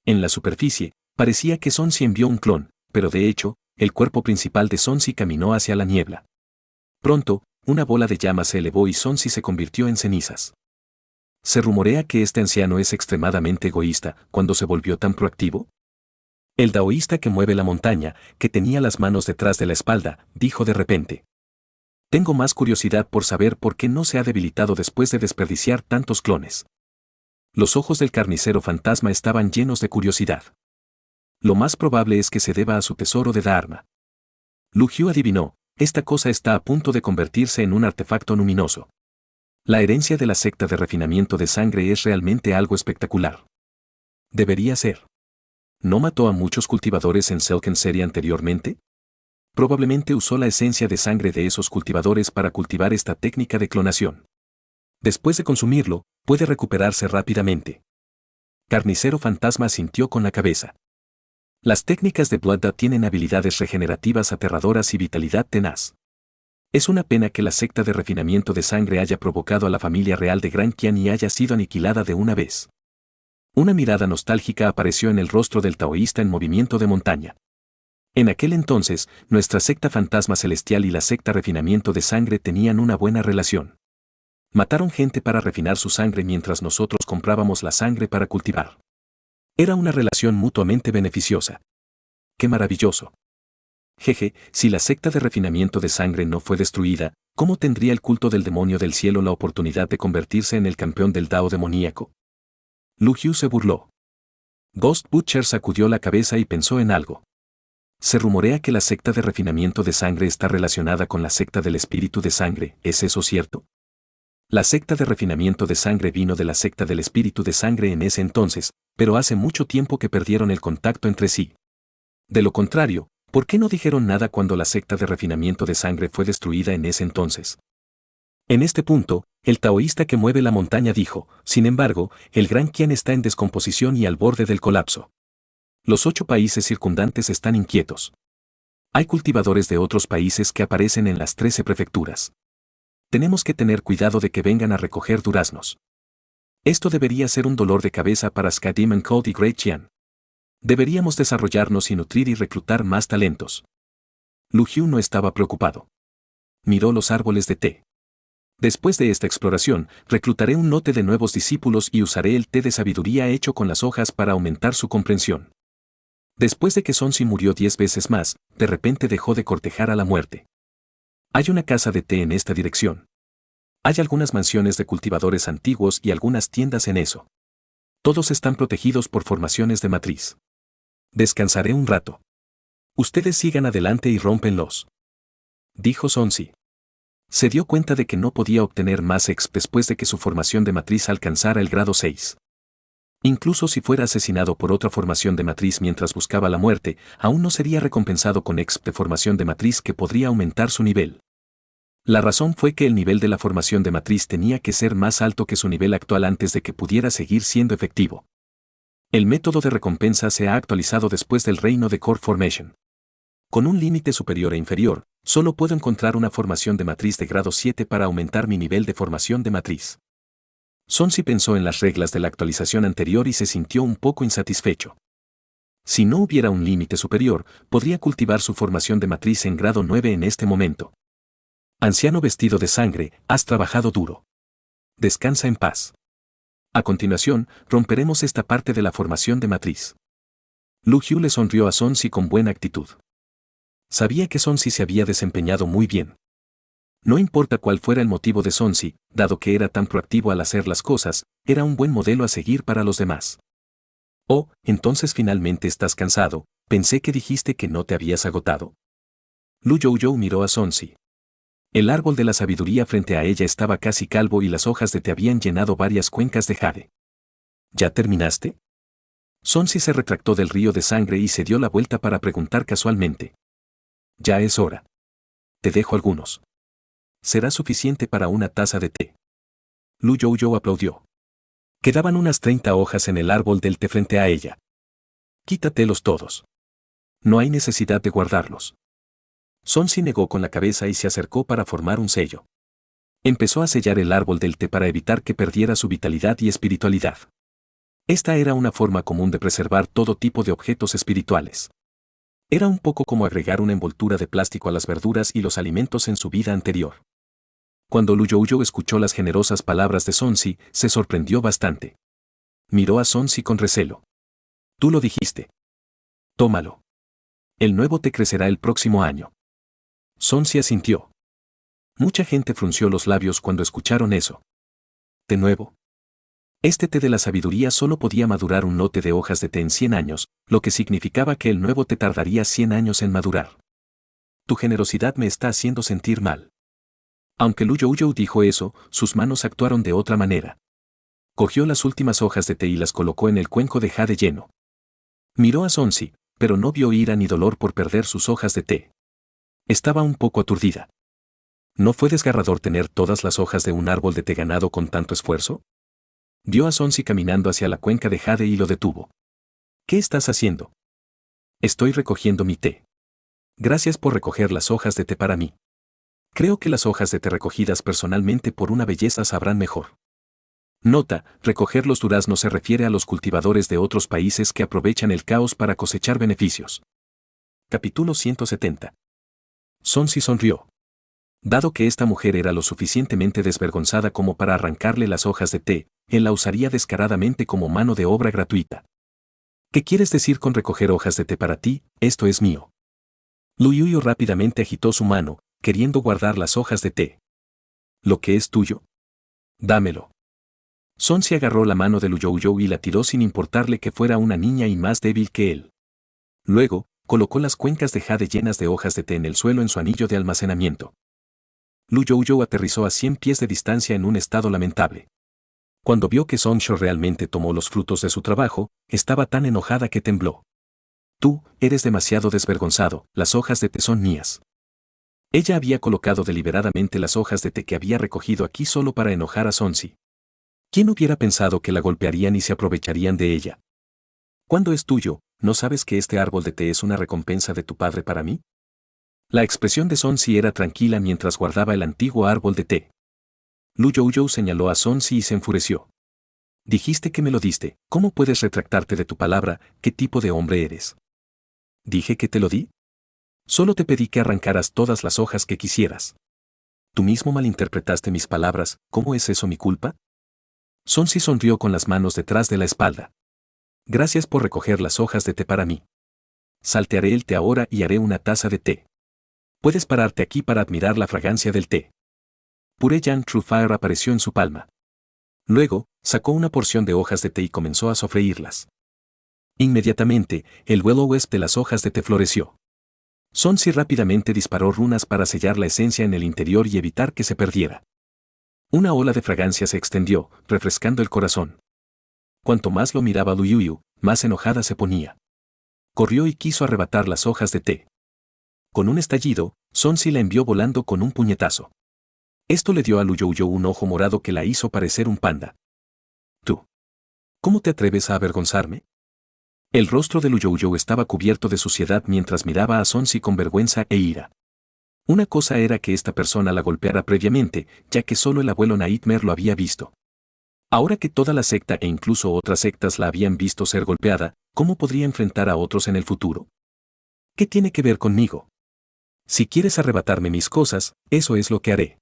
En la superficie, parecía que Sonsi envió un clon, pero de hecho, el cuerpo principal de Sonsi caminó hacia la niebla. Pronto, una bola de llama se elevó y Sonsi se convirtió en cenizas. ¿Se rumorea que este anciano es extremadamente egoísta cuando se volvió tan proactivo? El taoísta que mueve la montaña, que tenía las manos detrás de la espalda, dijo de repente. Tengo más curiosidad por saber por qué no se ha debilitado después de desperdiciar tantos clones. Los ojos del carnicero fantasma estaban llenos de curiosidad. Lo más probable es que se deba a su tesoro de Dharma. Lu Hyu adivinó, esta cosa está a punto de convertirse en un artefacto luminoso. La herencia de la secta de refinamiento de sangre es realmente algo espectacular. Debería ser. ¿No mató a muchos cultivadores en Selken Serie anteriormente? Probablemente usó la esencia de sangre de esos cultivadores para cultivar esta técnica de clonación. Después de consumirlo, puede recuperarse rápidamente. Carnicero fantasma sintió con la cabeza. Las técnicas de Blood Dad tienen habilidades regenerativas aterradoras y vitalidad tenaz. Es una pena que la secta de refinamiento de sangre haya provocado a la familia real de Gran Qian y haya sido aniquilada de una vez. Una mirada nostálgica apareció en el rostro del taoísta en movimiento de montaña. En aquel entonces, nuestra secta fantasma celestial y la secta refinamiento de sangre tenían una buena relación. Mataron gente para refinar su sangre mientras nosotros comprábamos la sangre para cultivar. Era una relación mutuamente beneficiosa. ¡Qué maravilloso! Jeje, si la secta de refinamiento de sangre no fue destruida, ¿cómo tendría el culto del demonio del cielo la oportunidad de convertirse en el campeón del Dao demoníaco? Lu Hyu se burló. Ghost Butcher sacudió la cabeza y pensó en algo. Se rumorea que la secta de refinamiento de sangre está relacionada con la secta del espíritu de sangre, ¿es eso cierto? La secta de refinamiento de sangre vino de la secta del espíritu de sangre en ese entonces, pero hace mucho tiempo que perdieron el contacto entre sí. De lo contrario, ¿por qué no dijeron nada cuando la secta de refinamiento de sangre fue destruida en ese entonces? En este punto, el taoísta que mueve la montaña dijo, sin embargo, el Gran Qian está en descomposición y al borde del colapso. Los 8 países circundantes están inquietos. Hay cultivadores de otros países que aparecen en las 13 prefecturas. Tenemos que tener cuidado de que vengan a recoger duraznos. Esto debería ser un dolor de cabeza para Skadim Cold y Great Qian. Deberíamos desarrollarnos y nutrir y reclutar más talentos. Lu Hyu no estaba preocupado. Miró los árboles de té. Después de esta exploración, reclutaré un lote de nuevos discípulos y usaré el té de sabiduría hecho con las hojas para aumentar su comprensión. Después de que Sonsi murió 10 veces más, de repente dejó de cortejar a la muerte. Hay una casa de té en esta dirección. Hay algunas mansiones de cultivadores antiguos y algunas tiendas en eso. Todos están protegidos por formaciones de matriz. Descansaré un rato. Ustedes sigan adelante y rómpenlos. dijo Sonsi. Se dio cuenta de que no podía obtener más exp después de que su formación de matriz alcanzara el grado 6. Incluso si fuera asesinado por otra formación de matriz mientras buscaba la muerte, aún no sería recompensado con exp de formación de matriz que podría aumentar su nivel. La razón fue que el nivel de la formación de matriz tenía que ser más alto que su nivel actual antes de que pudiera seguir siendo efectivo. El método de recompensa se ha actualizado después del reino de Core Formation. Con un límite superior e inferior, solo puedo encontrar una formación de matriz de grado 7 para aumentar mi nivel de formación de matriz. Sonsi pensó en las reglas de la actualización anterior y se sintió un poco insatisfecho. Si no hubiera un límite superior, podría cultivar su formación de matriz en grado 9 en este momento. Anciano vestido de sangre, has trabajado duro. Descansa en paz. A continuación, romperemos esta parte de la formación de matriz. Lu Yu le sonrió a Sonsi con buena actitud. Sabía que Sonsi se había desempeñado muy bien. No importa cuál fuera el motivo de Sonsi, dado que era tan proactivo al hacer las cosas, era un buen modelo a seguir para los demás. Oh, entonces finalmente estás cansado, pensé que dijiste que no te habías agotado. Lu Youyou miró a Sonsi. El árbol de la sabiduría frente a ella estaba casi calvo y las hojas de té habían llenado varias cuencas de jade. ¿Ya terminaste? Sonsi se retractó del río de sangre y se dio la vuelta para preguntar casualmente. Ya es hora. Te dejo algunos. Será suficiente para una taza de té. Lu Youyou aplaudió. Quedaban unas 30 hojas en el árbol del té frente a ella. Quítatelos todos. No hay necesidad de guardarlos. Sonsi negó con la cabeza y se acercó para formar un sello. Empezó a sellar el árbol del té para evitar que perdiera su vitalidad y espiritualidad. Esta era una forma común de preservar todo tipo de objetos espirituales. Era un poco como agregar una envoltura de plástico a las verduras y los alimentos en su vida anterior. Cuando Lu Youyou escuchó las generosas palabras de Sonsi, se sorprendió bastante. Miró a Sonsi con recelo. Tú lo dijiste. Tómalo. El nuevo té crecerá el próximo año. Sonsi asintió. Mucha gente frunció los labios cuando escucharon eso. ¿De nuevo? Este té de la sabiduría solo podía madurar un lote de hojas de té en 100 años, lo que significaba que el nuevo té tardaría 100 años en madurar. Tu generosidad me está haciendo sentir mal. Aunque Lu Youyou dijo eso, sus manos actuaron de otra manera. Cogió las últimas hojas de té y las colocó en el cuenco de jade lleno. Miró a Sonsi, pero no vio ira ni dolor por perder sus hojas de té. Estaba un poco aturdida. ¿No fue desgarrador tener todas las hojas de un árbol de té ganado con tanto esfuerzo? Vio a Sonsi caminando hacia la cuenca de jade y lo detuvo. ¿Qué estás haciendo? Estoy recogiendo mi té. Gracias por recoger las hojas de té para mí. Creo que las hojas de té recogidas personalmente por una belleza sabrán mejor. Nota, recoger los duraznos se refiere a los cultivadores de otros países que aprovechan el caos para cosechar beneficios. Capítulo 170. Sonsi sonrió. Dado que esta mujer era lo suficientemente desvergonzada como para arrancarle las hojas de té, él la usaría descaradamente como mano de obra gratuita. ¿Qué quieres decir con recoger hojas de té para ti? Esto es mío. Lu Youyou rápidamente agitó su mano, queriendo guardar las hojas de té. ¿Lo que es tuyo? Dámelo. Sonsi agarró la mano de Lu Youyou y la tiró sin importarle que fuera una niña y más débil que él. Luego, colocó las cuencas de jade llenas de hojas de té en el suelo en su anillo de almacenamiento. Lu Youyou aterrizó a 100 pies de distancia en un estado lamentable. Cuando vio que Sonsho realmente tomó los frutos de su trabajo, estaba tan enojada que tembló. Tú, eres demasiado desvergonzado, las hojas de té son mías. Ella había colocado deliberadamente las hojas de té que había recogido aquí solo para enojar a Sonsi. ¿Quién hubiera pensado que la golpearían y se aprovecharían de ella? ¿Cuándo es tuyo, no sabes que este árbol de té es una recompensa de tu padre para mí? La expresión de Sonsi era tranquila mientras guardaba el antiguo árbol de té. Lu Youyou señaló a Sonsi y se enfureció. Dijiste que me lo diste, ¿cómo puedes retractarte de tu palabra? ¿Qué tipo de hombre eres? ¿Dije que te lo di? Solo te pedí que arrancaras todas las hojas que quisieras. Tú mismo malinterpretaste mis palabras, ¿cómo es eso mi culpa? Sonsi sonrió con las manos detrás de la espalda. Gracias por recoger las hojas de té para mí. Saltearé el té ahora y haré una taza de té. Puedes pararte aquí para admirar la fragancia del té. Puré Yang True Fire apareció en su palma. Luego, sacó una porción de hojas de té y comenzó a sofreírlas. Inmediatamente, el will-o-wisp de las hojas de té floreció. Sonsi rápidamente disparó runas para sellar la esencia en el interior y evitar que se perdiera. Una ola de fragancia se extendió, refrescando el corazón. Cuanto más lo miraba Luyuyu, más enojada se ponía. Corrió y quiso arrebatar las hojas de té. Con un estallido, Sonsi la envió volando con un puñetazo. Esto le dio a Luyuyu un ojo morado que la hizo parecer un panda. ¿Tú? ¿Cómo te atreves a avergonzarme? El rostro de Luyuyu estaba cubierto de suciedad mientras miraba a Sonsi con vergüenza e ira. Una cosa era que esta persona la golpeara previamente, ya que solo el abuelo Nightmare lo había visto. Ahora que toda la secta e incluso otras sectas la habían visto ser golpeada, ¿cómo podría enfrentar a otros en el futuro? ¿Qué tiene que ver conmigo? Si quieres arrebatarme mis cosas, eso es lo que haré.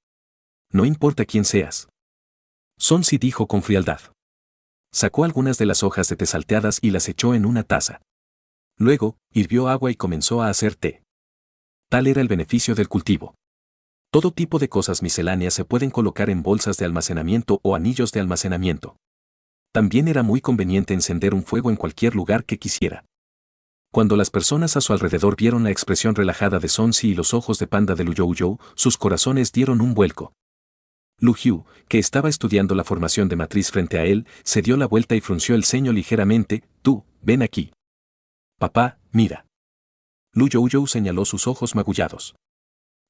No importa quién seas. Sonsi dijo con frialdad. Sacó algunas de las hojas de té salteadas y las echó en una taza. Luego, hirvió agua y comenzó a hacer té. Tal era el beneficio del cultivo. Todo tipo de cosas misceláneas se pueden colocar en bolsas de almacenamiento o anillos de almacenamiento. También era muy conveniente encender un fuego en cualquier lugar que quisiera. Cuando las personas a su alrededor vieron la expresión relajada de Sonsi y los ojos de panda de Luyuyu, sus corazones dieron un vuelco. Lu Yu, que estaba estudiando la formación de matriz frente a él, se dio la vuelta y frunció el ceño ligeramente. Tú, ven aquí. Papá, mira. Lu Yu señaló sus ojos magullados.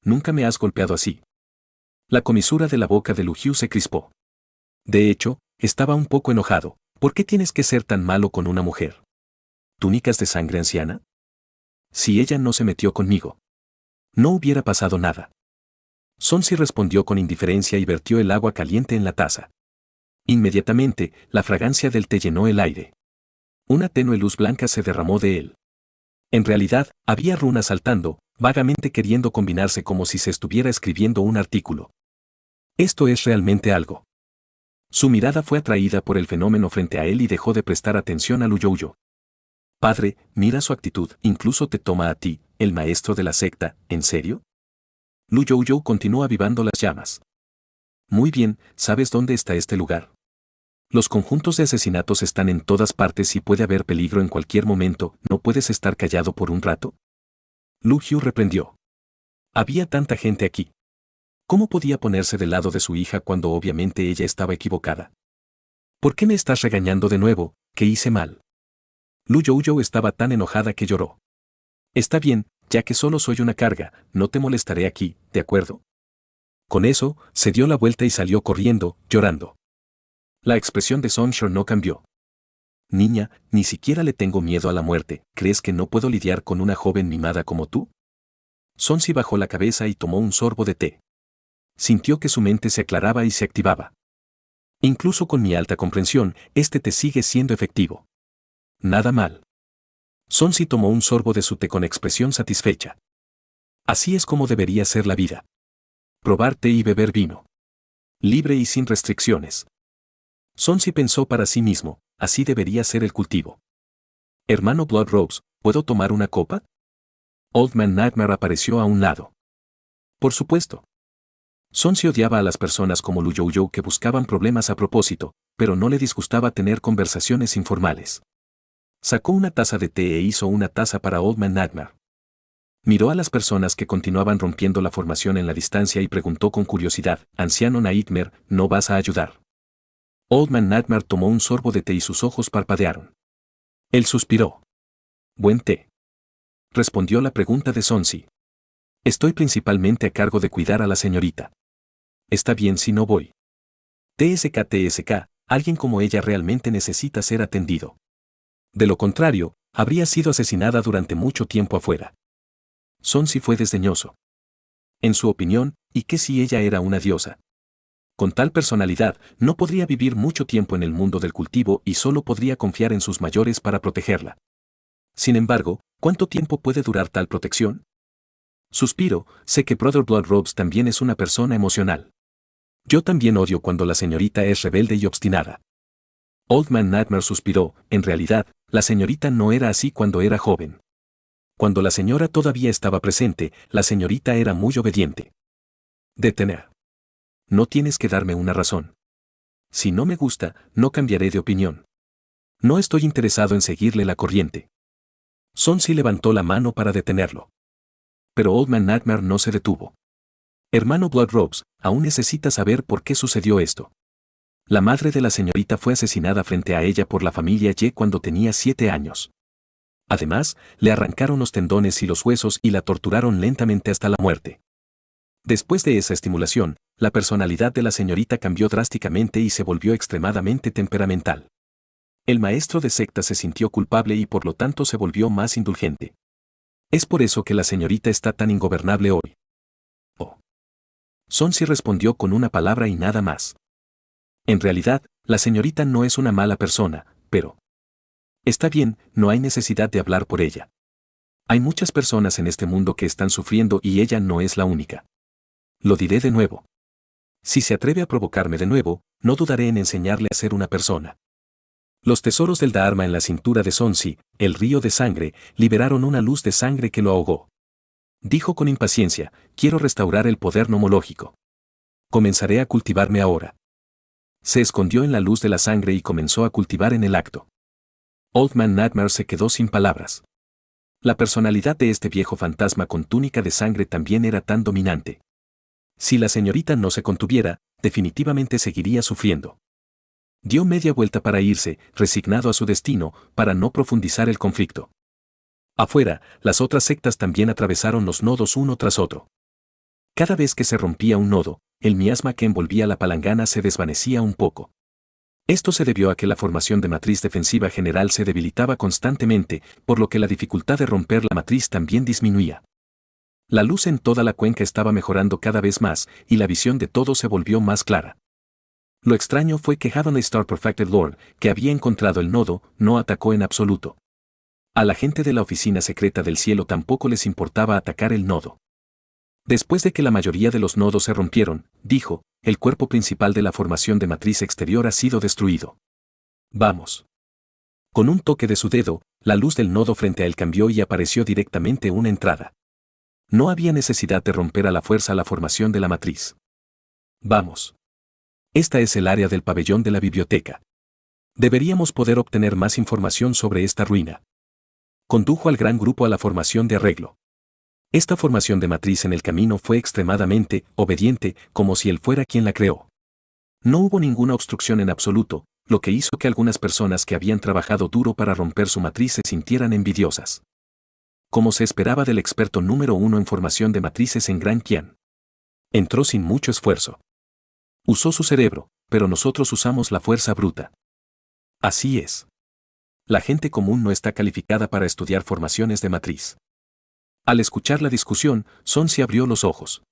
Nunca me has golpeado así. La comisura de la boca de Lu Yu se crispó. De hecho, estaba un poco enojado. ¿Por qué tienes que ser tan malo con una mujer? ¿Túnicas de sangre anciana? Si ella no se metió conmigo, no hubiera pasado nada. Sonsi respondió con indiferencia y vertió el agua caliente en la taza. Inmediatamente, la fragancia del té llenó el aire. Una tenue luz blanca se derramó de él. En realidad, había runas saltando, vagamente queriendo combinarse como si se estuviera escribiendo un artículo. Esto es realmente algo. Su mirada fue atraída por el fenómeno frente a él y dejó de prestar atención a Luyuyu. Padre, mira su actitud, incluso te toma a ti, el maestro de la secta, ¿en serio? Luyuyu continuó avivando las llamas. Muy bien, ¿sabes dónde está este lugar? Los conjuntos de asesinatos están en todas partes y puede haber peligro en cualquier momento, ¿no puedes estar callado por un rato? Lu Yu reprendió. Había tanta gente aquí. ¿Cómo podía ponerse del lado de su hija cuando obviamente ella estaba equivocada? ¿Por qué me estás regañando de nuevo? ¿Qué hice mal? Lu Yu estaba tan enojada que lloró. Está bien, ya que solo soy una carga, no te molestaré aquí, ¿de acuerdo? Con eso, se dio la vuelta y salió corriendo, llorando. La expresión de Sonshore no cambió. Niña, ni siquiera le tengo miedo a la muerte, ¿crees que no puedo lidiar con una joven mimada como tú? Sonsi bajó la cabeza y tomó un sorbo de té. Sintió que su mente se aclaraba y se activaba. Incluso con mi alta comprensión, este té sigue siendo efectivo. Nada mal. Sonsi tomó un sorbo de su té con expresión satisfecha. Así es como debería ser la vida. Probar té y beber vino. Libre y sin restricciones. Sonsi pensó para sí mismo, así debería ser el cultivo. Hermano Blood Rose, ¿puedo tomar una copa? Old Man Nightmare apareció a un lado. Por supuesto. Sonsi odiaba a las personas como Luyuyu que buscaban problemas a propósito, pero no le disgustaba tener conversaciones informales. Sacó una taza de té e hizo una taza para Old Man Nightmare. Miró a las personas que continuaban rompiendo la formación en la distancia y preguntó con curiosidad, Anciano Nightmare, ¿no vas a ayudar? Old Man Nightmare tomó un sorbo de té y sus ojos parpadearon. Él suspiró. Buen té. Respondió la pregunta de Sonsi. Estoy principalmente a cargo de cuidar a la señorita. Está bien si no voy. TSK, alguien como ella realmente necesita ser atendido. De lo contrario, habría sido asesinada durante mucho tiempo afuera. Sonsi fue desdeñoso. En su opinión, ¿y qué si ella era una diosa? Con tal personalidad, no podría vivir mucho tiempo en el mundo del cultivo y solo podría confiar en sus mayores para protegerla. Sin embargo, ¿cuánto tiempo puede durar tal protección? Suspiro, sé que Brother Blood Robes también es una persona emocional. Yo también odio cuando la señorita es rebelde y obstinada. Old Man Nightmare suspiró, en realidad, la señorita no era así cuando era joven. Cuando la señora todavía estaba presente, la señorita era muy obediente. Detener. No tienes que darme una razón. Si no me gusta, no cambiaré de opinión. No estoy interesado en seguirle la corriente. Sonsi levantó la mano para detenerlo. pero Old Man Nightmare no se detuvo. Hermano Bloodrose, aún necesita saber por qué sucedió esto. La madre de la señorita fue asesinada frente a ella por la familia Ye cuando tenía 7 años. Además, le arrancaron los tendones y los huesos y la torturaron lentamente hasta la muerte. Después de esa estimulación, la personalidad de la señorita cambió drásticamente y se volvió extremadamente temperamental. El maestro de secta se sintió culpable y por lo tanto se volvió más indulgente. Es por eso que la señorita está tan ingobernable hoy. Oh. Sonsi respondió con una palabra y nada más. En realidad, la señorita no es una mala persona, pero... Está bien, no hay necesidad de hablar por ella. Hay muchas personas en este mundo que están sufriendo y ella no es la única. Lo diré de nuevo. Si se atreve a provocarme de nuevo, no dudaré en enseñarle a ser una persona. Los tesoros del Dharma en la cintura de Sonsi, el río de sangre, liberaron una luz de sangre que lo ahogó. Dijo con impaciencia, quiero restaurar el poder nomológico. Comenzaré a cultivarme ahora. Se escondió en la luz de la sangre y comenzó a cultivar en el acto. Old Man Nightmare se quedó sin palabras. La personalidad de este viejo fantasma con túnica de sangre también era tan dominante. Si la señorita no se contuviera, definitivamente seguiría sufriendo. Dio media vuelta para irse, resignado a su destino, para no profundizar el conflicto. Afuera, las otras sectas también atravesaron los nodos uno tras otro. Cada vez que se rompía un nodo, el miasma que envolvía la palangana se desvanecía un poco. Esto se debió a que la formación de matriz defensiva general se debilitaba constantemente, por lo que la dificultad de romper la matriz también disminuía. La luz en toda la cuenca estaba mejorando cada vez más, y la visión de todo se volvió más clara. Lo extraño fue que Heavenly Star Perfected Lord, que había encontrado el nodo, no atacó en absoluto. A la gente de la oficina secreta del cielo tampoco les importaba atacar el nodo. Después de que la mayoría de los nodos se rompieron, dijo, el cuerpo principal de la formación de matriz exterior ha sido destruido. Vamos. Con un toque de su dedo, la luz del nodo frente a él cambió y apareció directamente una entrada. No había necesidad de romper a la fuerza la formación de la matriz. Vamos. Esta es el área del pabellón de la biblioteca. Deberíamos poder obtener más información sobre esta ruina. Condujo al gran grupo a la formación de arreglo. Esta formación de matriz en el camino fue extremadamente obediente, como si él fuera quien la creó. No hubo ninguna obstrucción en absoluto, lo que hizo que algunas personas que habían trabajado duro para romper su matriz se sintieran envidiosas. Como se esperaba del experto número 1 en formación de matrices en Gran Qian. Entró sin mucho esfuerzo. Usó su cerebro, pero nosotros usamos la fuerza bruta. Así es. La gente común no está calificada para estudiar formaciones de matriz. Al escuchar la discusión, Sonsi abrió los ojos.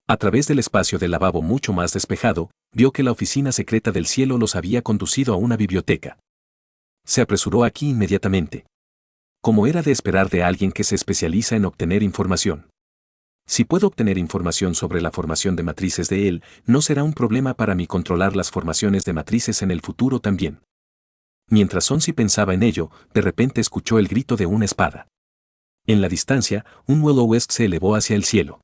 A través del espacio del lavabo mucho más despejado, vio que la oficina secreta del cielo los había conducido a una biblioteca. Se apresuró aquí inmediatamente. Como era de esperar de alguien que se especializa en obtener información. Si puedo obtener información sobre la formación de matrices de él, no será un problema para mí controlar las formaciones de matrices en el futuro también. Mientras Sonsi pensaba en ello, de repente escuchó el grito de una espada. En la distancia, un Will-O-Wisp se elevó hacia el cielo.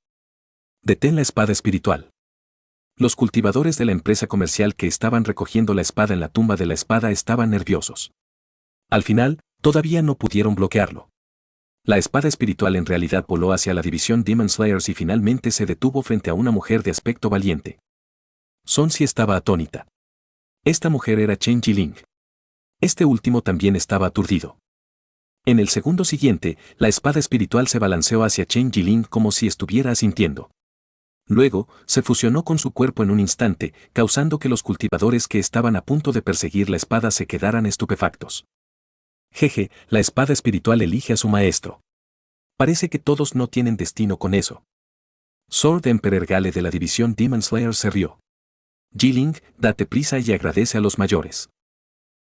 Detén la espada espiritual. Los cultivadores de la empresa comercial que estaban recogiendo la espada en la tumba de la espada estaban nerviosos. Al final, todavía no pudieron bloquearlo. La espada espiritual en realidad voló hacia la división Demon Slayers y finalmente se detuvo frente a una mujer de aspecto valiente. Sonsi estaba atónita. Esta mujer era Chen Jiling. Este último también estaba aturdido. En el segundo siguiente, la espada espiritual se balanceó hacia Chen Jiling como si estuviera asintiendo. Luego, se fusionó con su cuerpo en un instante, causando que los cultivadores que estaban a punto de perseguir la espada se quedaran estupefactos. Jeje, la espada espiritual elige a su maestro. Parece que todos no tienen destino con eso. Sword Emperor Gale de la división Demon Slayer se rió. Jiling, date prisa y agradece a los mayores.